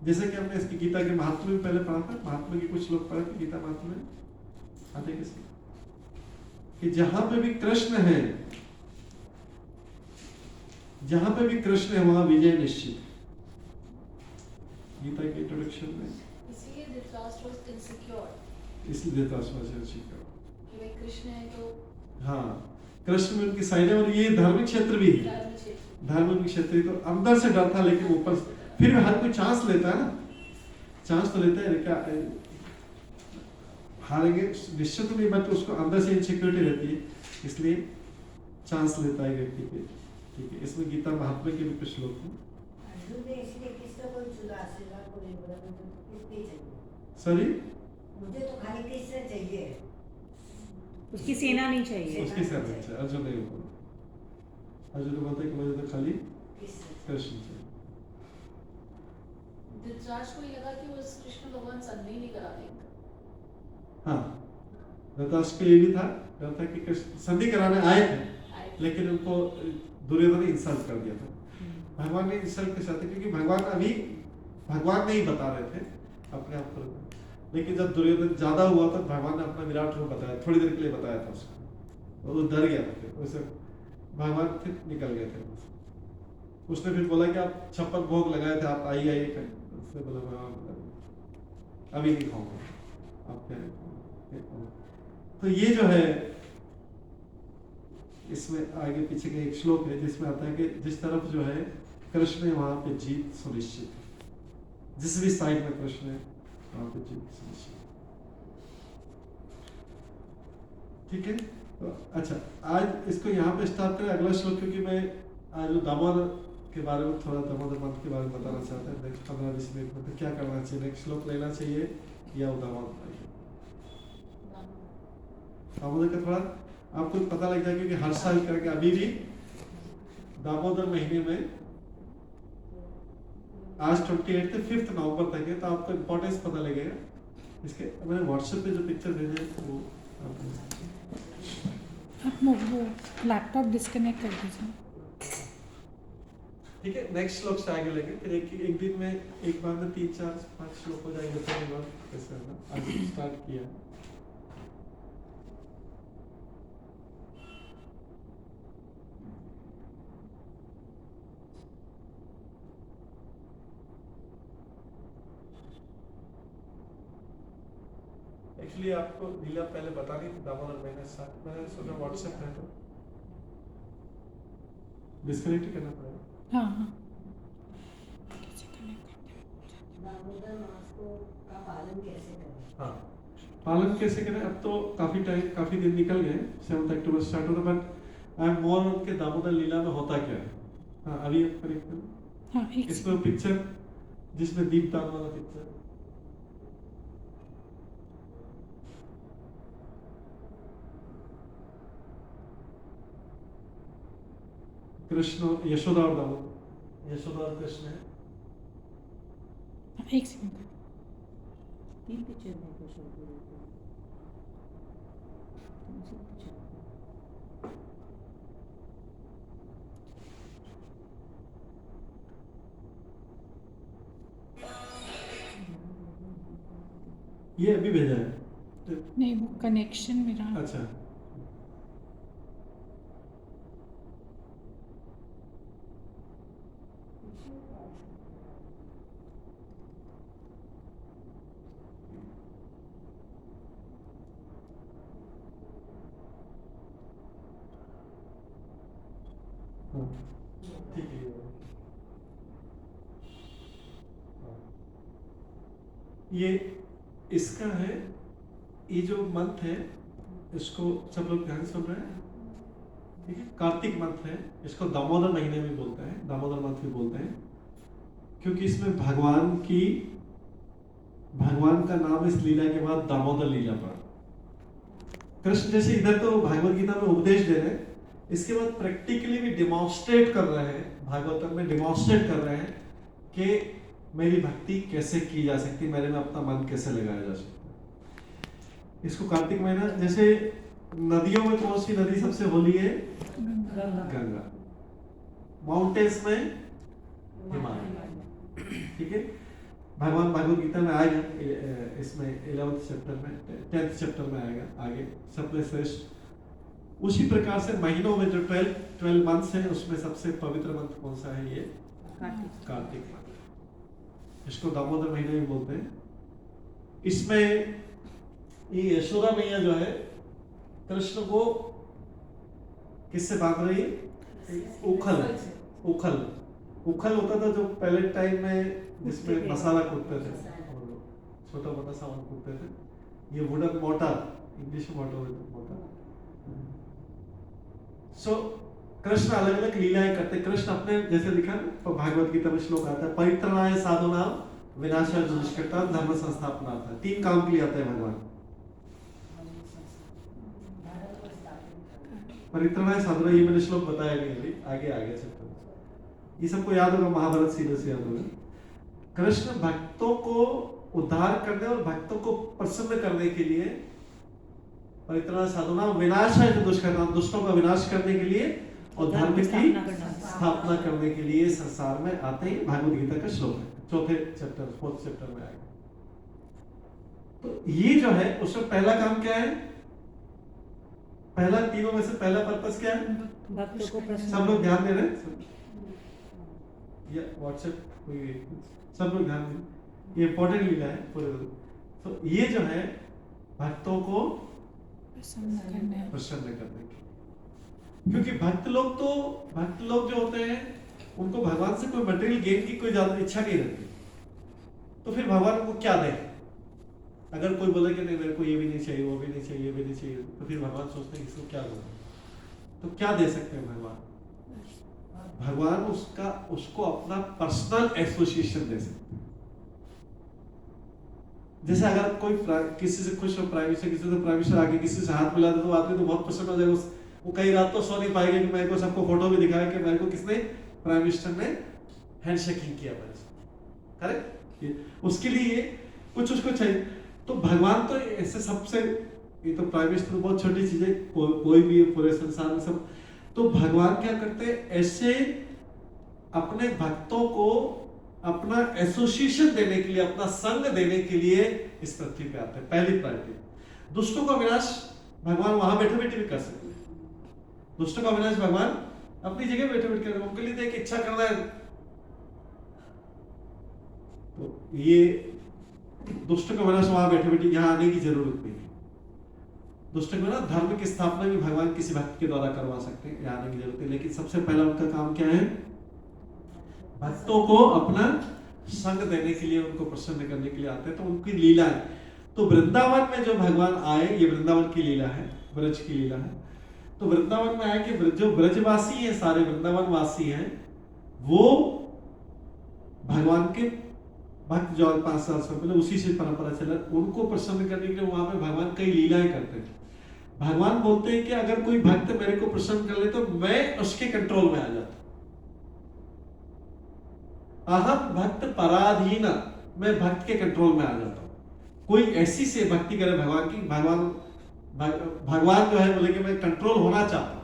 जैसे कि हमने इसकी गीता के महात्म्य में पहले पढ़ा था, महात्म्य के कुछ लोग पढ़े थे गीता महात्म्य में, आते किसमें कि जहां पे भी कृष्ण है, जहां पे भी कृष्ण है वहां विजय निश्चित। गीता के इंट्रोडक्शन में इसीलिए धृतराष्ट्र वाज इनसिक्योर, इसलिए धृतराष्ट्र वाज इनसिक्योर कि भाई कृष्ण है तो हाँ, कृष्ण में उनकी साइड है, और ये धार्मिक क्षेत्र भी है, धार्मिक क्षेत्र तो अंदर से डर था, लेकिन ऊपर फिर भी हर कोई चांस लेता है ना, चांस तो लेता है, क्या हारेंगे निश्चित नहीं, बट उसको अंदर से इनसिक्योरिटी रहती है, इसलिए चांस लेता है व्यक्ति पे, ठीक है। इसमें गीता महात्म्य के भी कुछ लोग हैं। सॉरी, मुझे तो खाली कृष्ण चाहिए, उसकी सेना नहीं चाहिए, उसकी सेना चाहिए। अर्जुन नहीं बोला, अर्जुन बोलता है कि मुझे तो खाली कृष्ण चाहिए। धृतराष्ट्र को ये लगा कि वो कृष्ण भगवान संधि नहीं करा देंगे। हाँ, धृतराष्ट्र को ये भी था, डर था कि कृष्ण संधि कराने आए थे, लेकिन उनको दुर्योधन ने इंसल्ट कर दिया था। भगवान ने इंसल्ट के साथ, क्योंकि भगवान अभी भगवान नहीं बता रहे थे अपने आप को, लेकिन जब दुर्योधन ज्यादा हुआ तो भगवान ने अपना विराट रूप बताया, थोड़ी देर के लिए बताया था उसको, और वो डर गया था, फिर उसे भगवान फिर निकल गए थे। उसने फिर बोला कि आप 56 भोग लगाए थे, आप आइए उसने बोला मैं अभी नहीं खाऊंगा, आप क्या। तो ये जो है, इसमें आगे पीछे का एक श्लोक है जिसमें आता है कि जिस तरफ जो है कृष्ण है वहां पे जीत सुनिश्चित है, जिस भी साइड में कृष्ण है वहां पे जीत सुनिश्चित, ठीक है। तो अच्छा, आज इसको यहाँ पे स्टॉप करें, अगला श्लोक, क्योंकि मैं आज दामोदर के बारे में थोड़ा, दामोदर पंथ के बारे में बताना चाहता है। नेक्स्ट 15-20 मिनट में तो क्या करना चाहिए, नेक्स्ट श्लोक लेना चाहिए या दामोदर का थोड़ा आपको पता लग जाएगा, क्योंकि हर साल करके अभी भी दामोदर महीने में आज 28 से 5 नवंबर तक है, तो आपको इम्पोर्टेंस पता लगेगा इसके। मैंने व्हाट्सएप पे जो पिक्चर भेजे हैं वो आप वो लैपटॉप डिस्कनेक्ट कर दीजिए, ठीक है। नेक्स्ट श्लोक से आगे लेंगे, फिर एक दिन में एक बार में 3-4-5 श्लोक हो जाएंगे, तो कैसे आज स्टार्ट किया। एक्चुअली आपको लीला पहले बता दी थी, दामोदर महीने साथ मैंने सोचा व्हाट्सएप है तो डिस्कनेक्ट करना पड़ेगा। हाँ हाँ, दामोदर मास को का पालन कैसे करें? हाँ, पालन कैसे करें, अब तो काफी दिन निकल गए, 7 अक्टूबर स्टार्ट होता, बट आई एम मोर के दामोदर लीला में होता क्या है। हाँ अभी आप करेक्ट करो। हाँ एक इसमें पिक्चर जिसमें दीपदान वाला पिक्चर, कृष्ण यशोदा और दामोदर, यशोदा और कृष्ण है। एक सेकंड। 3 पिक्चर में को शो कर रहे थे। कौन सी पिक्चर? ये अभी भेजा है। नहीं वो कनेक्शन मेरा अच्छा हाँ, ठीक है। ये इसका है, ये जो मंथ है इसको सब लोग ध्यान से सुन रहे हैं, ठीक है। कार्तिक मंथ है, इसको दामोदर महीने भी बोलते हैं, दामोदर मंथ भी बोलते हैं, क्योंकि इसमें भगवान का नाम इस लीला के बाद दामोदर लीला पड़ा। कृष्ण जैसे इधर तो भागवत गीता में उपदेश दे रहे हैं, इसके बाद प्रैक्टिकली भी डिमॉन्स्ट्रेट कर रहे हैं, भागवतम में डिमॉन्स्ट्रेट कर रहे हैं कि मेरी भक्ति कैसे की जा सकती, मेरे में अपना मन कैसे लगाया जा सकता है। इसको कार्तिक महीना, जैसे नदियों में कौन सी नदी सबसे होली है? गंगा। माउंटेन्स में हिमालय, ठीक है। भगवान भागवत गीता में आएगा, इसमें 11th चैप्टर में 10th चैप्टर में आएगा आगे, सबसे श्रेष्ठ। उसी प्रकार से महीनों में जो 12 मंथ्स है उसमें सबसे पवित्र मंथ कौन सा है? ये कार्तिक मंथ, इसको दामोदर महीना भी बोलते हैं। इसमें ये यशोदा मैया जो है कृष्ण को किससे बांध रही है? उखल होता था जो पहले टाइम में जिसमें मसाला कूटते थे, छोटा मोटा सामान कूटते थे, ये वुडन मोटर, इंग्लिश में मोटर। सो कृष्ण अलग अलग लीलाएं करते। कृष्ण अपने जैसे लिखा तो भागवत गीता में श्लोक आता है, परित्राणाय साधूनां विनाशाय दुष्कृतां धर्म संस्थापनार्थाय। 3 काम के लिए आता है भगवान। परित्राणाय साधूनां, ये मैंने श्लोक बताया नहीं अभी, आगे आगे चैप्टर में ये सबको याद होगा, महाभारत सीरीज से याद होगा। कृष्ण भक्तों को उद्धार करने और भक्तों को प्रसन्न करने के लिए, परित्राणाय साधूनां विनाशाय दुष्कृतां, दुष्टों का विनाश करने के लिए और धर्म की स्थापना करने के लिए संसार में आते ही भागवत गीता का श्लोक है, 4th चैप्टर में आएगा। तो ये जो है उसमें पहला काम क्या है? पहला तीनों में से पहला पर्पस क्या है? भक्तों को प्रसन्न। सब लोग ध्यान दे रहे हैं? या व्हाट्सएप सब लोग ध्यान दें, ये इंपॉर्टेंट लीला है पूरे। तो ये जो है भक्तों को प्रसन्न करने की, क्योंकि भक्त लोग जो होते हैं उनको भगवान से कोई मटेरियल गेन की कोई ज्यादा इच्छा नहीं रहती, तो फिर भगवान उनको क्या दे? अगर कोई बोले कि नहीं मेरे को ये भी नहीं चाहिए, वो भी नहीं चाहिए, ये भी नहीं चाहिए, तो फिर भगवान सोचते हैं इसको क्या दूं? तो क्या दे सकते हैं भगवान? भगवान उसको अपना पर्सनल एसोसिएशन दे सकते हैं। जैसे अगर कोई किसी से खुश हो, प्राइम मिनिस्टर किसी से प्राइम मिनिस्टर आके किसी से हाथ मिला दे तो आदमी तो बहुत प्रसन्न हो जाएगा। वो कई रात तो सो नहीं पाएगा कि मेरे को सबको फोटो भी दिखाया कि मेरे को किसने, प्राइम मिनिस्टर ने हैंडशेकिंग किया मेरे से, करेक्ट। उसके लिए कुछ उसको चाहिए। तो भगवान तो ऐसे सबसे, ये तो प्राइम मिनिस्टर बहुत छोटी चीज है, कोई भी पूरे संसार में सब। तो भगवान क्या करते हैं? ऐसे अपने भक्तों को अपना एसोसिएशन देने के लिए, अपना संग देने के लिए इस पृथ्वी पे आते हैं। पहली प्रायोरिटी। दुष्टों का विनाश भगवान वहां बैठे बैठे भी कर सकते हैं। दुष्टों का विनाश भगवान अपनी जगह बैठे बैठे कर, उनके लिए एक इच्छा करना है। तो ये दुष्टों का विनाश वहां बैठे बैठे यहाँ आने की जरूरत नहीं है। दुष्टों का विनाश, धर्म की स्थापना भी भगवान किसी भक्त के द्वारा करवा सकते हैं, यहाँ आने की जरूरत है। लेकिन सबसे पहला उनका काम क्या है? भक्तों को अपना संग देने के लिए, उनको प्रसन्न करने के लिए आते हैं। तो उनकी लीला है। तो वृंदावन में जो भगवान आए, ये वृंदावन की लीला है, ब्रज की लीला है। तो वृंदावन में आया कि जो ब्रजवासी हैं, सारे वृंदावन वासी हैं, वो भगवान के भक्त जो 5 साल पहले उसी से परंपरा चला, उनको प्रसन्न करने के लिए वहां पे भगवान कई लीलाएं करते थे। भगवान बोलते हैं कि अगर कोई भक्त मेरे को प्रसन्न कर ले तो मैं उसके कंट्रोल में आ जाता, अहम भक्त पराधीन, मैं भक्त के कंट्रोल में आ जाता हूं। कोई ऐसी से भक्ति करे भगवान की, भगवान जो है बोले कि मैं कंट्रोल होना चाहता हूं।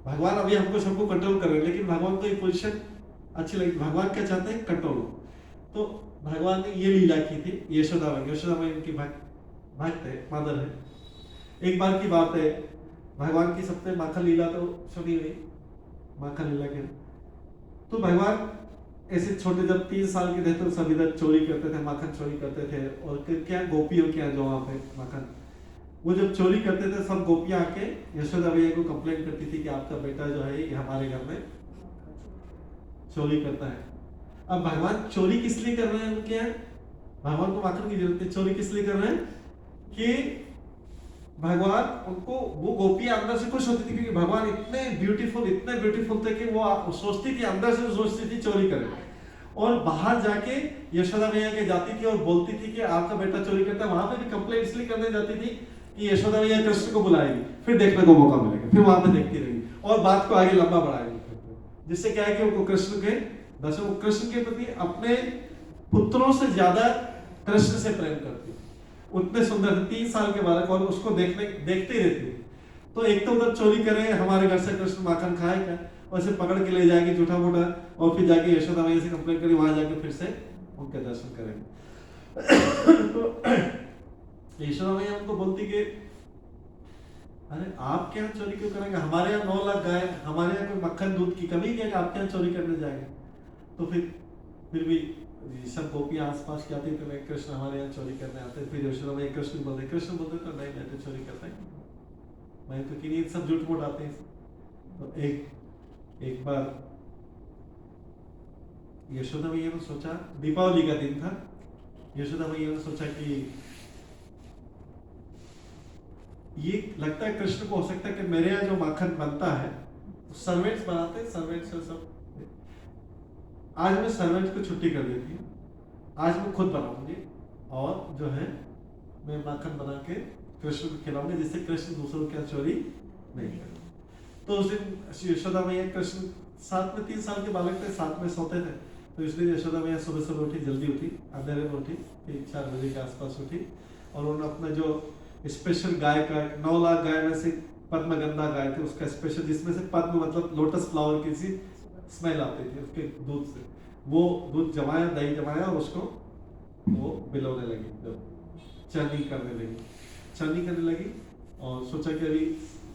भगवान अभी हमको सबको कंट्रोल कर रहे हैं, लेकिन भगवान को ये पोजीशन अच्छी लगी। भगवान क्या चाहते हैं? कंट्रोल हो। तो भगवान ने ये लीला की थी। यशोदा में इनकी भक्त है, मदर है। एक बार की बात है, भगवान की सबसे माखन लीला तो सुनी हुई, माखन लीला के। तो भगवान ऐसे छोटे जब 3 साल के थे तो सब इधर चोरी करते थे, माखन चोरी करते थे। और क्या गोपियों के जो वहां पे माखन, वो जब चोरी करते थे सब गोपियां आके यशोदा मैया को कंप्लेंट करती थी कि आपका बेटा जो है ये हमारे घर में चोरी करता है। अब भगवान चोरी किस लिए कर रहे हैं उनके यहाँ? भगवान को माखन की जरूरत है, चोरी किस लिए कर रहे हैं कि भगवान उनको, वो गोपियां अंदर से खुश होती थी क्योंकि भगवान इतने ब्यूटीफुल थे कि वो सोचती थी, अंदर से सोचती थी चोरी करे, और बाहर जाके यशोदा मैया के जाती थी और बोलती थी कि आपका बेटा चोरी करता है। वहां पे भी कंप्लेंट इसलिए करने जाती थी कि यशोदा मैया कृष्ण को बुलाएगी, फिर देखने को मौका मिलेगा, फिर वहां पे देखती रहेगी और बात को आगे लंबा बढ़ाएगी, जिससे क्या है कि उनको कृष्ण के दर्शन, कृष्ण के प्रति अपने पुत्रों से ज्यादा कृष्ण से प्रेम करती, उतने सुंदर 3 साल के बालक, और उसको देखते ही रहती। तो एक तो उधर चोरी करे, हमारे घर से कृष्ण माखन खाएगा, और इसे पकड़ के ले जाएगी झूठा मोटा, और फिर जाके यशोदा मैया से कंप्लेंट करी, वहां जाके फिर से उनके दर्शन करेंगे। तो यशोदा मैया उनको बोलती कि अरे आप क्या चोरी क्यों करेंगे, हमारे यहाँ 9 लाख गाय, हमारे यहाँ कोई मक्खन दूध की कमी क्या, आप क्या चोरी करने जाएंगे। तो फिर भी सब गोपियां आसपास की आती, तो मैं कृष्ण हमारे यहाँ चोरी करने आते। फिर यशोदा मैया कृष्ण बोलते तो नहीं, मैं तो चोरी करता है, मैं तो कि नहीं, सब झूठ मूठ आते हैं। तो एक बार यशोदा मैया ने सोचा, दीपावली का दिन था, यशोदा मैया ने सोचा कि ये लगता है कृष्ण को, हो सकता है कि मेरे यहाँ जो माखन बनता है सर्वेंट्स बनाते हैं, सर्वेंट्स से सब, आज मैं सर्वेंट्स को छुट्टी कर देती हूँ, आज मैं खुद बनाऊंगी और जो है मैं माखन बना के कृष्ण को खिलाऊंगी, जिससे कृष्ण दूसरों की चोरी नहीं करे। तो उस दिन यशोदा मैया, कृष्ण साथ में 3 साल के बालक थे, साथ में सोते थे, तो इसलिए यशोदा मैया सुबह उठी, जल्दी उठी, अंधेरे में उठी, 3-4 बजे के आसपास उठी, और उन्होंने अपना जो स्पेशल गाय का 9 लाख गाय में से पद्मगंधा गाय थी, उसका स्पेशल, जिसमें से पद्म मतलब लोटस फ्लावर की सी स्मेल आती थी उसके दूध से, वो दूध जमाया, दही जमाया, और उसको वो बिलोने लगी, जब चर्निंग करने लगी, और सोचा कि अभी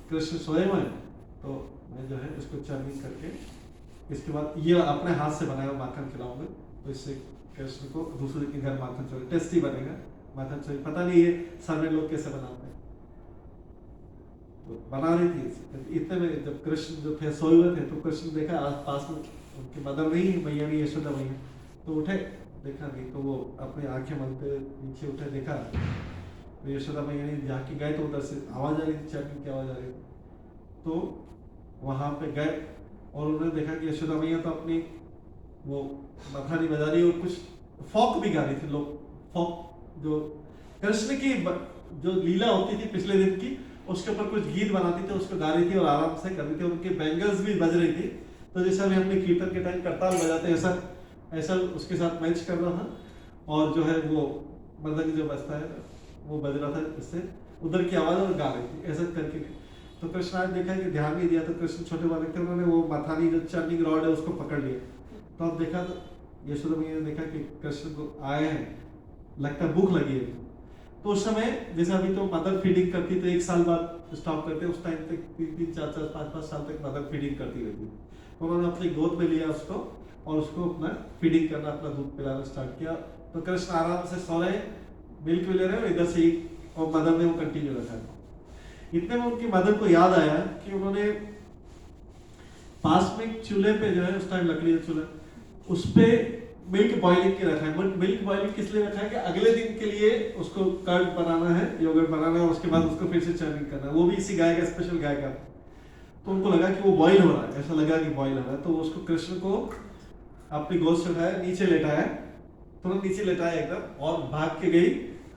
कृष्ण सोए हुए हैं, तो मैं जो है इसको चर्निंग करके, इसके बाद ये अपने हाथ से बनाया माखन खिलाऊंगा, तो इससे कृष्ण को दूसरे के घर माखन चोरी, टेस्टी बनेगा माखन चोरी। पता नहीं ये सारे लोग कैसे बनाते हैं, तो बना रही थी। इतने में जब कृष्ण जो थे सोए हुए थे, तो कृष्ण देखा आस पास में उनकी मदर नहीं, मैया नहीं, यशोदा मैया, तो उठे, देखा नहीं, तो वो अपनी आंखें मलते नीचे उठे, देखा तो यशोदा मैया ने झांकी गए, तो उधर से आवाज आ रही थी, चैटिंग की आवाज आ रही थी, तो वहां पे गए और उन्होंने देखा कि यशोदा मैया तो अपनी वो मथानी बजा रही, और कुछ फॉक भी गा रही थी, लोग फॉक जो कृष्ण की जो लीला होती थी पिछले दिन की, उसके ऊपर कुछ गीत बनाती थी, उसको गा रही थी और आराम से कर रही थी, उनके बैंगल्स भी बज रही थी। तो जैसा भी हमने कीर्तन के टाइम करताल बजाते हैं, ऐसा उसके साथ मैच कर रहा था, और जो है वो मृदंग जो बजता है वो बज रहा था, इससे उधर की आवाज और गा रही थी, ऐसा करके। तो कृष्ण आज देखा कि ध्यान नहीं दिया, तो कृष्ण छोटे बालक थे, उन्होंने वो मथानी जो चर्निंग रॉड है उसको पकड़ लिया। तो अब देखा, तो यशोदा मैया ने देखा कि कृष्ण को आए हैं, लगता भूख लगी है। तो उस समय जैसे अभी तो मदर फीडिंग करती, तो 1 साल बाद स्टॉप करते, उस टाइम तक 3-3, 4-4, 5-5 साल तक मदर फीडिंग करती रहती। तो उन्होंने अपनी गोद में लिया उसको, और उसको अपना फीडिंग करना, अपना दूध पिलाना स्टार्ट किया। तो कृष्ण आराम से सो रहे, मिल्क भी ले रहे, और इधर से ही, और मदर ने वो कंटिन्यू रखा। इतने में उनकी मदर को याद आया कि उन्होंने पास में चूल्हे पे जो है, उस टाइम लकड़ी का चूल्हा, उस पे मिल्क बॉइलिंग के रखा है। मिल्क बॉइलिंग किस लिए रखा है कि अगले दिन के लिए उसको कर्ड बनाना है, योगर्ट बनाना है, और उसके बाद उसको फिर से चर्निंग करना है, वो भी इसी गाय का, स्पेशल गाय का। तो उनको लगा कि वो बॉईल हो रहा है, ऐसा लगा कि बॉईल हो रहा है, तो उसको कृष्ण को अपनी गोद से उठाया, नीचे लेटाया, तुरंत नीचे लेटाया एकदम, और भाग के गई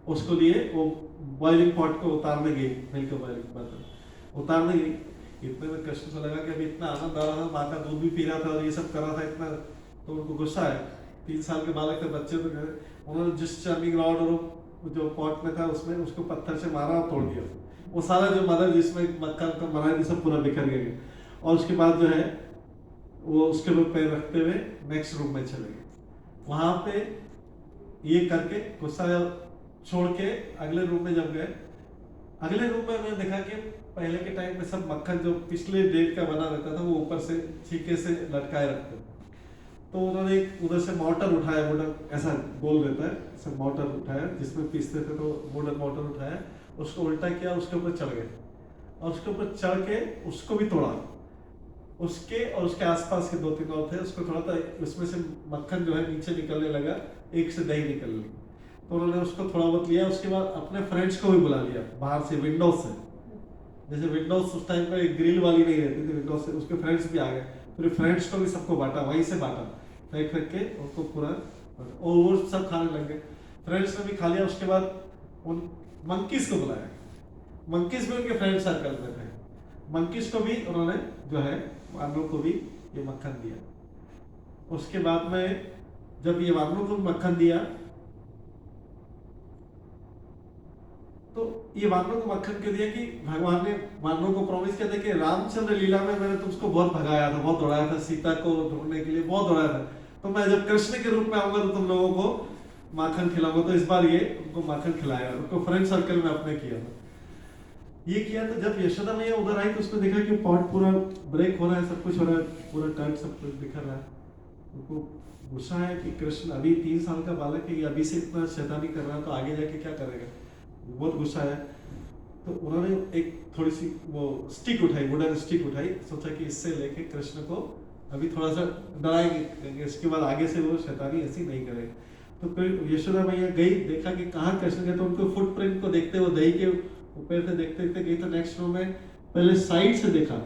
उसको लिए वो बॉइलिंग पॉट को उतारने गई, मिल्क बॉइलिंग बर्तन उतारने गई। इतने में कृष्ण को लगा कि अभी इतना आनंद आ रहा था, माँ का दूध भी पी रहा था और ये सब कर रहा था इतना, तो उनको गुस्सा आया। 3 साल के बालक थे, बच्चे तो गए, उन्होंने जिस चर्निंग रॉड और जो पॉट में था उसमें उसको पत्थर से मारा और तोड़ दिया। वो सारा जो मदर जिसमें मक्खन बनाया थी सब पूरा बिखर गया। और उसके बाद जो है वो उसके ऊपर पैर रखते हुए नेक्स्ट रूम में चले गए। वहां पे ये करके गुस्सा छोड़ के अगले रूम में जब गए, अगले रूम में मैंने देखा कि पहले के टाइम में सब मक्खन जो पिछले डेट का बना रहता था वो ऊपर से छीके से लटकाए रखते। तो उन्होंने एक उधर से मोटर उठाया, मोटर ऐसा गोल रहता है, ऐसा मोटर उठाया जिसमें पीसते थे, तो मोटर उठाया, उसको उल्टा किया, उसके ऊपर चढ़ गए और उसके ऊपर चढ़ के उसको भी तोड़ा। उसके और उसके आसपास के 2-3 और थे, उसको थोड़ा था, उसमें से मक्खन जो है नीचे निकलने लगा, एक से दही निकल ली। तो उन्होंने उसको थोड़ा बहुत लिया, उसके बाद अपने फ्रेंड्स को भी बुला लिया बाहर से, विंडो से, जैसे विंडोज उस टाइम पर एक ग्रिल वाली नहीं रहती थी, विंडो से उसके फ्रेंड्स भी आ गए, फिर फ्रेंड्स को भी सबको बांटा, वहीं से बांटा, फेंक के उनको पूरा, और वो सब खाने लग गए। फ्रेंड्स ने भी खा लिया। उसके बाद उन मंकीज को बुलाया, मंकीज भी उनके फ्रेंड सर्कल में थे, मंकीज को भी उन्होंने जो है वानरों को भी ये मक्खन दिया। उसके बाद में जब ये वानरों को मक्खन दिया तो ये वानरों को मक्खन क्यों दिया कि भगवान ने वानरों को प्रॉमिस किया था कि रामचंद्र लीला में मैंने तुमको बहुत भगाया था, बहुत दौड़ाया था, सीता को ढूंढने के लिए बहुत दौड़ाया था, तो मैं जब कृष्ण के रूप में आऊंगा तो तुम लोगों को माखन खिलाऊंगा। तो इस बार ये उनको माखन खिलाया, उनको फ्रेंड सर्कल में अपने किया था, ये किया। तो जब यशोदा मैया उधर आई तो उसने देखा कि पॉट पूरा ब्रेक हो रहा है, सब कुछ हो रहा है, पूरा टर्ट सब कुछ बिखर रहा है। उनको गुस्सा है कि कृष्ण अभी 3 साल का बालक है, अभी से इतना शैतानी कर रहा है, तो आगे जाके क्या करेगा, बहुत गुस्सा है। तो उन्होंने एक थोड़ी सी वो स्टिक उठाई, वुडन स्टिक उठाई, सोचा कि इससे लेके कृष्ण को अभी थोड़ा सा डराएंगे, इसके बाद आगे से वो शैतानी ऐसी नहीं करेगा। तो फिर यशोदा मैया गई, देखा कि कहाँ कृष्ण गए, तो उनको फुटप्रिंट को देखते हुए दही के ऊपर से देखते देखते गई। तो नेक्स्ट रूम में पहले साइड से देखा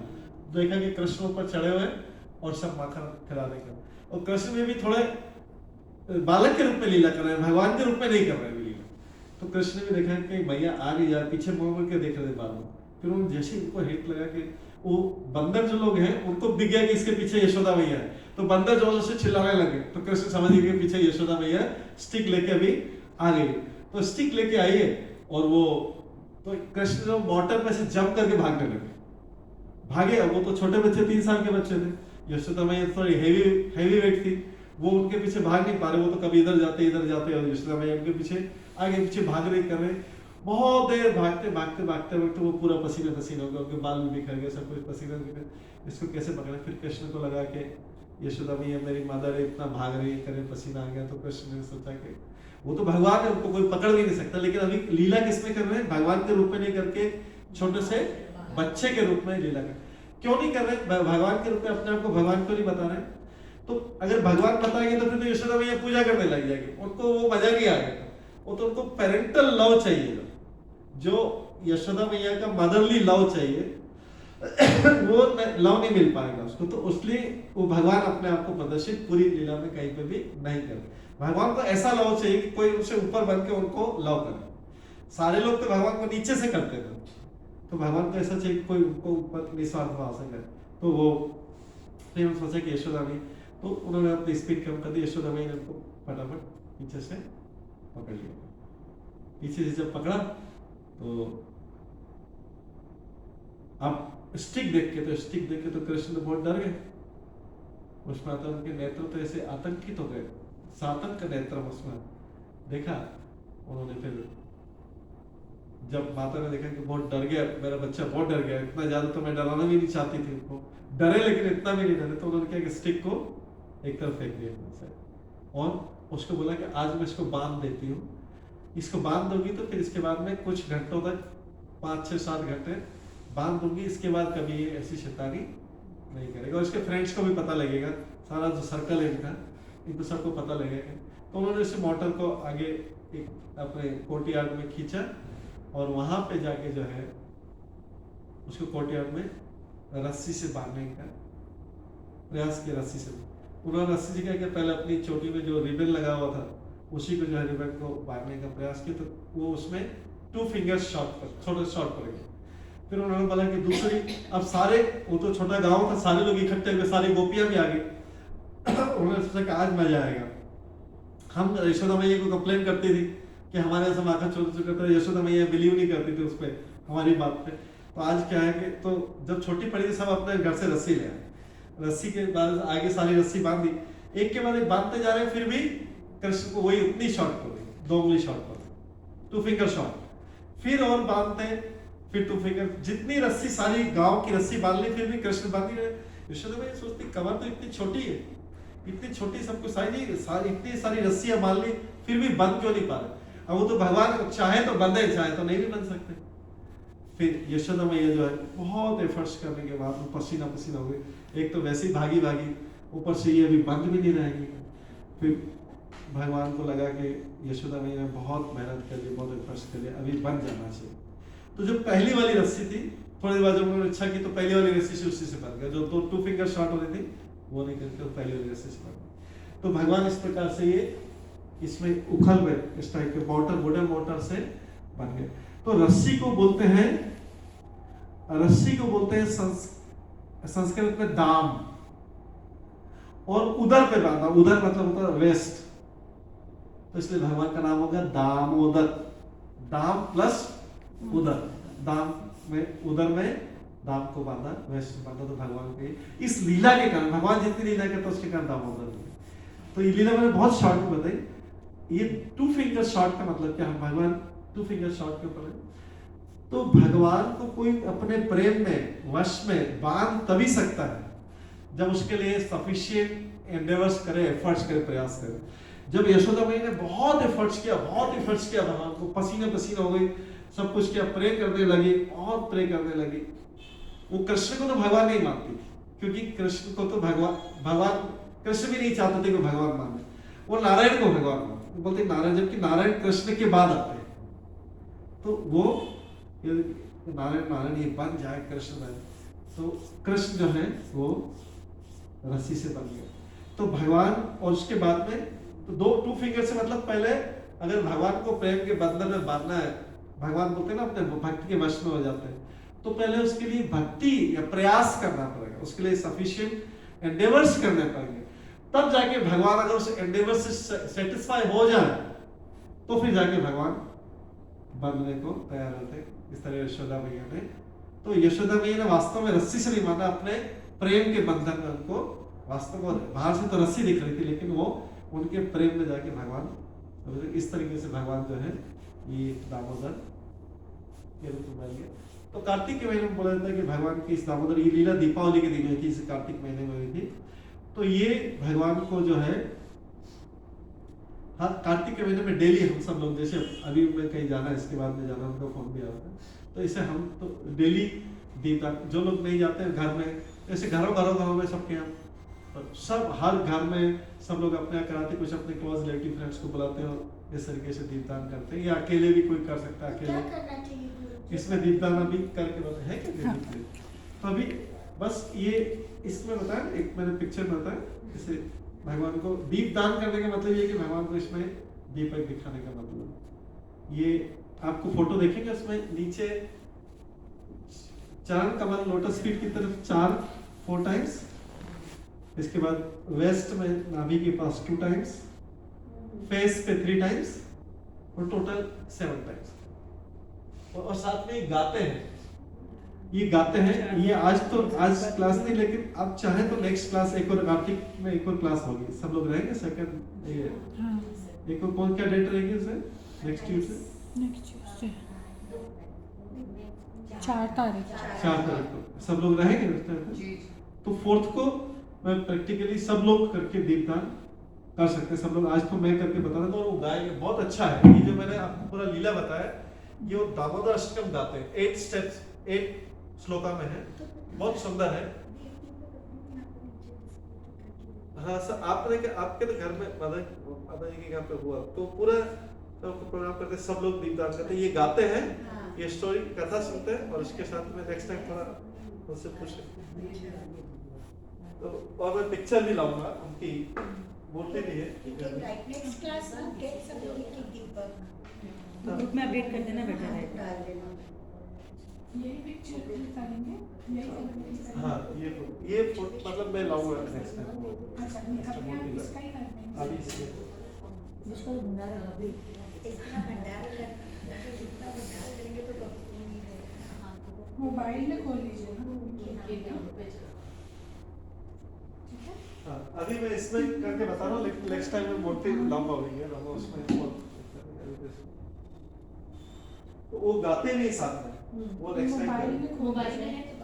कि कृष्ण ऊपर चढ़े हुए और सब माखन खिला देगा, और कृष्ण में भी थोड़े बालक के रूप में लीला कर रहे हैं, भगवान के रूप में नहीं कर रहे हैं लीला। तो कृष्ण ने भी देखा कि मैया आ रही है, पीछे मुड़ के देख रहे थे बार बार। फिर उन जैसे उनको हिट लगा कि वो बंदर जो लोग हैं उनको दिख गया कि इसके पीछे यशोदा मैया है, तो बंदर जोर से चिल्लाने लगे। तो कृष्ण समझ गए कि पीछे यशोदा मैया स्टिक लेके अभी आ गई। तो स्टिक लेके आई है और वो तो कृष्ण जो मोटर में से जंप करके भागने लगे, भागे। अब वो तो छोटे बच्चे 3 साल के बच्चे थे, यशोदा मैया थोड़ी हेवी वेट थी, वो उनके पीछे भाग नहीं पा रहे, वो तो कभी इधर जाते और यशोदा मैया उनके पीछे आगे पीछे भाग रहे कर रहे। बहुत देर भागते वो पूरा पसीने हो गया, उनके बाल भी बिखर गए, सब कुछ पसीने बिखर। इसको कैसे पकड़े? फिर कृष्ण को लगा कि यशोदा मैया मेरी मदर है, इतना भाग रही है, करे पसीना आ गया। तो कृष्ण ने सोचा कि वो तो भगवान है, उनको कोई पकड़ भी नहीं सकता, लेकिन अभी लीला किसमें कर रहे हैं? भगवान के रूप में नहीं करके छोटे से बच्चे के रूप में लीला कर। क्यों नहीं कर रहे भगवान के रूप में? अपने आप को भगवान क्यों नहीं बता रहे? तो अगर भगवान बताएंगे तो फिर तो यशोदा मैया पूजा करने लग जाएगी, उनको वो मजा नहीं आएगा। वो तो उनको पेरेंटल लव चाहिए, जो यशोदा मैया का मदरली लव चाहिए, वो लव नहीं मिल पाएगा उसको। तो इसलिए वो भगवान अपने आप को प्रदर्शित पूरी लीला में कहीं पे भी नहीं करे। भगवान को ऐसा लव चाहिए कि कोई उनसे ऊपर बन के उनको लव करे। सारे लोग तो भगवान को नीचे से करते थे, तो भगवान को ऐसा चाहिए कि कोई उनको ऊपर निस्वार्थ भाव से करे। तो वो फिर हम सोचा कि यशोदा मैया, तो उन्होंने अपनी स्पीड कम कर दी। यशोदा मैया ने उनको फटाफट पीछे से पकड़ लिया। पीछे से जब पकड़ा तो अब स्टिक देख के तो कृष्ण तो बहुत डर गए। उसमें आता उनके नेत्र तो ऐसे आतंकित हो गए, सातंक नेत्र उसमें देखा उन्होंने। फिर जब माता ने देखा कि बहुत डर गया, मेरा बच्चा बहुत डर गया, इतना ज्यादा तो मैं डराना भी नहीं चाहती थी उनको, डरे लेकिन इतना भी नहीं डरे। तो उन्होंने क्या कि स्टिक को एक तरफ फेंक दिया और उसको बोला कि आज मैं इसको बांध देती हूँ, इसको बांध दोगी तो फिर इसके बाद में कुछ घंटों तक 5, 6, 7 घंटे बांध दूंगी, इसके बाद कभी ये ऐसी शैतानी नहीं करेगा। और इसके फ्रेंड्स को भी पता लगेगा, सारा जो सर्कल है इनका इनको सबको पता लगेगा। तो उन्होंने इस मोटर को आगे एक अपने कोर्टयार्ड में खींचा और वहां पे जाके जो है उसको कोर्टयार्ड में रस्सी से बांधने का प्रयास किया। रस्सी से उन्होंने रस्सी से क्या किया, पहले अपनी चोटी में जो रिबन लगा हुआ था उसी को जो है रिबन को बांधने का प्रयास किया, तो वो उसमें 2 फिंगर्स शॉर्ट पर छोटे शॉर्ट पड़ गए। फिर उन्होंने बोला कि दूसरी, अब सारे, वो तो छोटा गांव था, सारे लोग इकट्ठे हुए, सारी गोपियां भी आ गई। उन्होंने सोचा कि आज मजा आएगा। हम यशोदा मैया को कंप्लेन करती थी कि हमारे यहाँ सब आकर छोटे छोटे, यशोदा मैया बिलीव नहीं करती थी उस पर, हमारी बात पे। तो आज क्या है कि तो जब छोटी पड़ी थी सब अपने घर से रस्सी ले आए, रस्सी के बाद आगे सारी रस्सी बांध दी, एक के बाद एक बांधते जा रहे हैं, फिर भी कृष्ण को वही उतनी शॉर्ट पड़ गई, 2 उंगली शॉर्ट पड़ गई, 2 फिंगर शॉर्ट। फिर और बांधते, फिर 2 फिंगर, जितनी रस्सी सारी गांव की रस्सी बांध ली, फिर भी कृष्ण बांध रहे। यशोदा मैया सोचती कमर तो इतनी छोटी है, इतनी छोटी सबको सारी इतनी सारी रस्सियां बांध ली, फिर भी बंद क्यों नहीं पा रहे। अब वो तो भगवान चाहे तो बंधे, चाहे तो नहीं भी बंध सकते। फिर यशोदा मैया जो है बहुत एफर्ट्स करने के बाद पसीना पसीना हो गई, एक तो वैसे ही भागी भागी, ऊपर से ये अभी बंद भी नहीं रहेगी। फिर भगवान को लगा कि यशोदा मैया ने बहुत मेहनत कर ली, बहुत एफर्ट्स कर लिया, अभी बंद जाना चाहिए। तो जो पहली वाली रस्सी थी, थोड़ी देर बाद जब उन्होंने इच्छा की तो पहली वाली रस्सी से उसी से बंध गया, जो 2 फिंगर शॉर्ट हो रही थी वो नहीं करके पहली वाली रस्सी से बंध गया। तो भगवान इस प्रकार से ये इसमें उखल में इस टाइप के मोटर, वुडन मोटर से बन गए। तो रस्सी को बोलते हैं संस्कृत में दाम, और उदर पे बांधा, उदर मतलब होता है वेस्ट, तो इसलिए भगवान का नाम होगा दामोदर। दाम प्लस उदर, दाम में उदर में दाम को बांधा, वेस्ट में बांधा, तो भगवान के इस लीला के कारण, भगवान जितनी लीला करता उसके कारण दामोदर हुए। तो ये लीला मैंने बहुत शॉर्ट में बताई। ये 2 फिंगर शॉर्ट का मतलब क्या है, भगवान 2 फिंगर शॉर्ट के ऊपर है। तो भगवान को कोई अपने प्रेम में वश में बांध तभी सकता है जब उसके लिए सफिशिएंट एंडेवर्स करे, एफर्ट्स करे, प्रयास करे। जब यशोदा मैया ने बहुत एफर्ट्स किया भगवान को, पसीना पसीना हो गई, सब कुछ किया, प्रे करने लगी, बहुत प्रे करने लगी। वो कृष्ण को तो भगवान नहीं मानती थी, क्योंकि कृष्ण को तो भगवान कृष्ण भी नहीं चाहते थे कि भगवान माने, वो नारायण को भगवान मानते, बोलते नारायण, जबकि नारायण कृष्ण के बाद आते हैं। तो वो नारायण ये बन जाए कृष्ण बन, तो कृष्ण जो है वो रस्सी से बन गया। तो भगवान, और उसके बाद में तो 2 फिंगर से मतलब पहले अगर भगवान को प्रेम के बंधन में बांधना है, भगवान बोलते हैं ना अपने भक्ति के वश में हो जाते हैं, तो पहले उसके लिए भक्ति या प्रयास करना पड़ेगा, उसके लिए सफिशिएंट एंडेवर्स करने पड़ेंगे, तब जाके भगवान अगर उस एंडेवर से सेटिस्फाई हो जाए तो फिर जाके भगवान बंधने को तैयार होते हैं। इस तरह यशोदा मैया ने, तो यशोदा मैया ने वास्तव में रस्सी से नहीं बांधा, अपने प्रेम के बंधन में उनको वास्तव में, बाहर से तो रस्सी दिख रही थी लेकिन वो उनके प्रेम में जाके भगवान, इस तरीके से भगवान जो है ये दामोदर ये रूप बन गया। तो कार्तिक के महीने में बोला जाता है कि भगवान की इस दामोदर, ये लीला दीपावली के दिन हुई थी, इस कार्तिक महीने में हुई थी। तो ये भगवान को जो है, हाँ, कार्तिक के महीने में डेली हम सब लोग, जैसे अभी मैं कहीं जाना है, इसके बाद में जाना, उनका फोन भी आ रहा है, तो इसे हम तो डेली दीपदान, जो लोग नहीं जाते हैं घर में, जैसे घरों में सबके यहाँ, सब हर घर में सब लोग अपने यहाँ कराते, कुछ अपने क्लोज रिलेटिव फ्रेंड्स को बुलाते हैं और इस तरीके से दीपदान करते हैं, या अकेले भी कोई कर सकता है, क्या अकेले करना चाहिए इसमें दीपदान अभी करके बताया है क्या? तो अभी बस ये इसमें बताया, एक मैंने पिक्चर में बताया, जैसे भगवान को दीपदान करने का मतलब ये कि भगवान को इसमें दीपक दिखाने का मतलब। ये आपको फोटो देखेंगे, उसमें नीचे चरण कमल लोटस फीट की तरफ 4 टाइम्स, इसके बाद वेस्ट में नाभि के पास 2 टाइम्स, फेस पे 3 टाइम्स, और टोटल 7 टाइम्स। और साथ में ये गाते हैं, ये आज क्लास नहीं, लेकिन आप चाहे तो नेक्स्ट क्लास एक और कार्तिक में एक और क्लास होगी, सब लोग रहेंगे सेकंड, ये एक और कौन क्या डेट रहेगी उसे, नेक्स्ट ट्यूसडे 4 तारीख को सब लोग रहेंगे उस टाइम पे। तो 4th को मैं प्रैक्टिकली सब लोग करके दीपदान कर सकते हैं, सब लोग। आज तो मैं करके बता रहा था और वो गाएंगे, बहुत अच्छा है। ये जो मैंने आपको पूरा लीला बताया, ये वो दामोदर अष्टकम गाते हैं, 8 स्टेप्स 8 श्लोका में है, बहुत सुंदर है। हाँ सर, आपके तो घर में माता जी के यहाँ पे हुआ तो पूरा प्रोग्राम करते, सब लोग दीपदान करते, ये गाते हैं, ये स्टोरी कथा सुनते हैं, और उसके साथ में नेक्स्ट टाइम थोड़ा उनसे पूछ सकते हैं। तो और मैं पिक्चर भी लाऊंगा, उनकी मूर्ति भी है। नेक्स्ट क्लास में get some दीपक ग्रुप में अपडेट कर देना बेटर है। डाल देना। यही पिक्चर निकालेंगे, यही करेंगे। हाँ, ये मतलब मैं लाऊंगा नेक्स्ट टाइम। अच्छा, अभी आप इसका ही करते हैं। अभी इसलिए जिसको भंडारा अभी इतना भंडार जितना भंडार करेंगे तो कभी नहीं रहेगा। मोबाइल में खोल लीजिए ना। हाँ, अभी मैं इसमें करके बता रहा हूँ, लेकिन नेक्स्ट टाइम मैं मूर्ति लाऊंगा, लाऊंगा उसमें। तो वो गाते नहीं साथ में, वो नेक्स्ट टाइम मोबाइल करेंगे। में खोल मोबाइल में लीजिए। है तो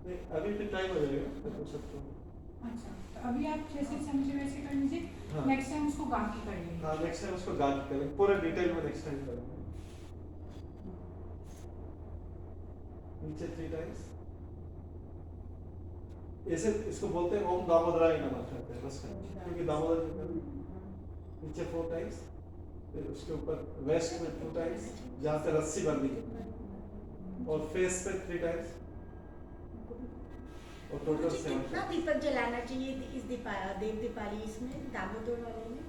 नहीं, अभी फिर टाइम हो जाएगा, मैं पूछ सकता हूँ। अच्छा, तो अभी आप जैसे समझे वैसे कर लीजिए। हाँ। नेक्स्ट टाइम उसको गा के कर लेंगे। हाँ, नेक्स्ट टाइम उसको गा के करेंगे, पूरा डिटेल में नेक्स्ट टाइम करेंगे। नीचे 3 टाइम्स ऐसे इसको बोलते हैं, ओम दामोदराय नमः कहते हैं, बस क्योंकि दामोदर जी का। नीचे 4 टाइम्स, फिर उसके ऊपर वेस्ट में 2 टाइम्स, जहाँ से रस्सी बंधी, और फेस पे 3 टाइम्स, और टोटल 7 कितना दीपक जलाना चाहिए इस देव दीपावली इसमें दामोदर वाले में?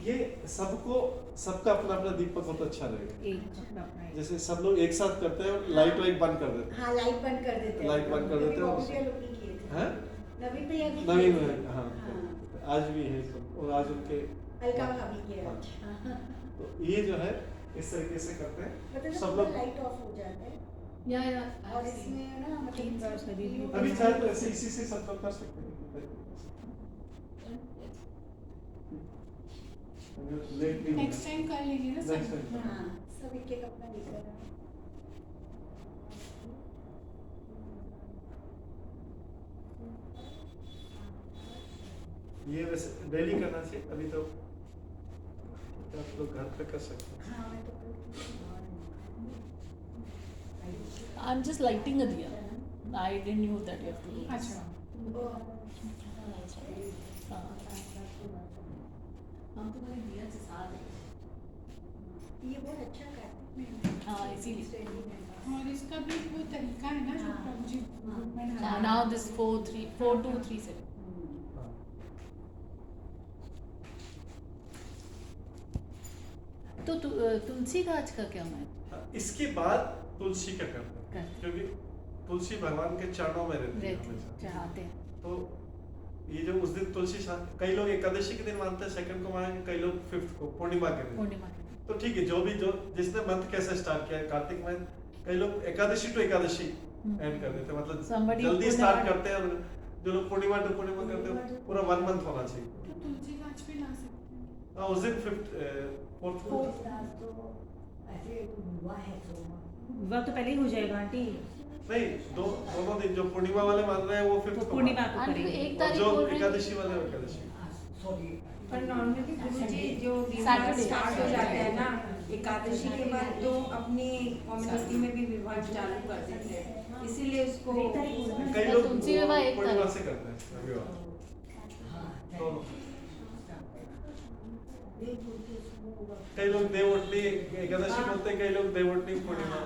ये सबका अपना अपना दीपक बहुत अच्छा रहेगा। एक अपना अपना है। जैसे सब लोग एक साथ करते हैं और लाइट बंद कर देते हैं। हाँ, लाइट बंद कर देते हैं। लाइट बंद कर देते हैं और नवीन लोग नहीं किए थे। हैं? नवीन भैया भी नवीन किए थे। में, हाँ, आज भी है सब, और आज उनके अलका भाभी किए हाँ। आज। तो ये जो है इस तरीके से करते हैं मतलब सब पूरा लोग। लाइट ऑफ हो जाता है या और इसमें ना तीन बार मतलब सभी भी अभी चाहे तो ऐसे इसी से सब लोग कर सकते हैं। लेट नहीं नेक्स्ट टाइम कर लेंगे ना Next सब। time। हाँ, सब एक एक अपना लेकर आए। ये वैसे डेली करना चाहिए, अभी तो आप लोग घर पे कर सकते हैं। हाँ, मैं तो करती हूँ। I'm just lighting a diya. I didn't know that you have to do this. अच्छा, हाँ। हम तुम्हारे दिया जला देंगे। ये बहुत अच्छा करते हैं। हाँ, इसीलिए। और इसका भी वो तरीका है ना जो प्रभु जी ग्रुप में हाँ, डाला। now this 4 2 3 7. हाँ। तो तुलसी का आज का क्या मैं हाँ, इसके बाद तुलसी का करते हैं, करते हैं। क्योंकि तुलसी भगवान के चरणों में रहती है रहते हमेशा। चढ़ाते हैं। तो ये जो उस दिन तुलसी कई लोग एकादशी के दिन मानते हैं, सेकंड को मानेंगे, कई लोग 5th को, पूर्णिमा के दिन। पूर्णिमा के दिन। तो ठीक है, जो जिसने मंथ कैसे स्टार्ट किया है, कार्तिक मंथ, कई लोग एकादशी टू एकादशी एंड कर देते हैं, मतलब Somebody जल्दी पूर्णिमा- स्टार्ट करते हैं, और जो लोग पूर्णिमा टू पूर्णिमा करते हैं पूरा 1 मंथ होना चाहिए। तो तुलसी का आज भी ला सकते हैं। हाँ, उस दिन 4th को तो ऐसे हुआ है तो वह तो पहले ही हो जाएगा आंटी। नहीं, दोनों दिन जो पूर्णिमा वाले मान रहे हैं वो 5th तो को पूर्णिमा मान को आंटी करेंगे। एक रहे हैं, और तारीख जो बोल रहे हैं। एकादशी वाले वो एकादशी। सॉरी। पर नॉर्मली गुरुजी जो Saturday। स्टार्ट हो जाता है ना एकादशी के बाद, तो अपनी कम्युनिटी में भी विवाह चालू कर देते हैं, इसीलिए उसको कई लोग तुलसी विवाह एक पूर्णिमा तारीख। से करते हैं विवाह। तो कई लोग देवउठनी एकादशी बोलते हैं, कई लोग देवउठनी पूर्णिमा,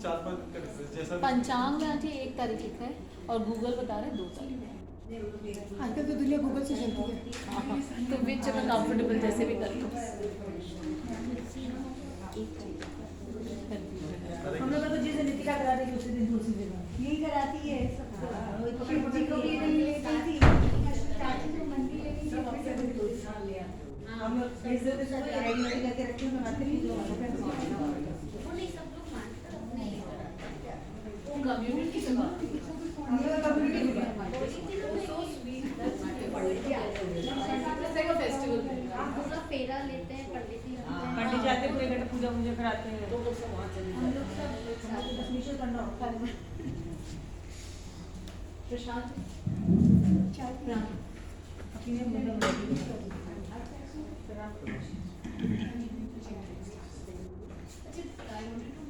4-5 करते हैं, जैसा भी। पंचांग में आंटी 1 तारीख लिखा है और गूगल बता रहे हैं 2 तारीख। आजकल तो दुनिया गूगल से चलती है। हाँ, तो विच में कंफर्टेबल जैसे भी कर लो। हम लोग तो जिस दिन नितिका करा देगी उसी दिन तुलसी विवाह। यही कराती है सब। शिव जी को भी नहीं ले गई थी, चाची जो मंदिर ले गई थी, वहाँ से भी 2 साल लिया। हम लोग इस दिन से रेडी रेडी करके रखे हैं, बनाते हैं जो वो नहीं सब लोग मानते हैं, नहीं वो कम्युनिटी से बात है। हम लोग कम्युनिटी में फेस्टिवल पूरा फेरा लेते हैं, पंडित जी होते हैं। पंडित जाते हैं, पूरे घंटे पूजा पूजा कराते हैं। हम लोग सब एक साथ बस निश्चय करना होता है। प्रशांत अपनी मतलब अच्छा, I wanted to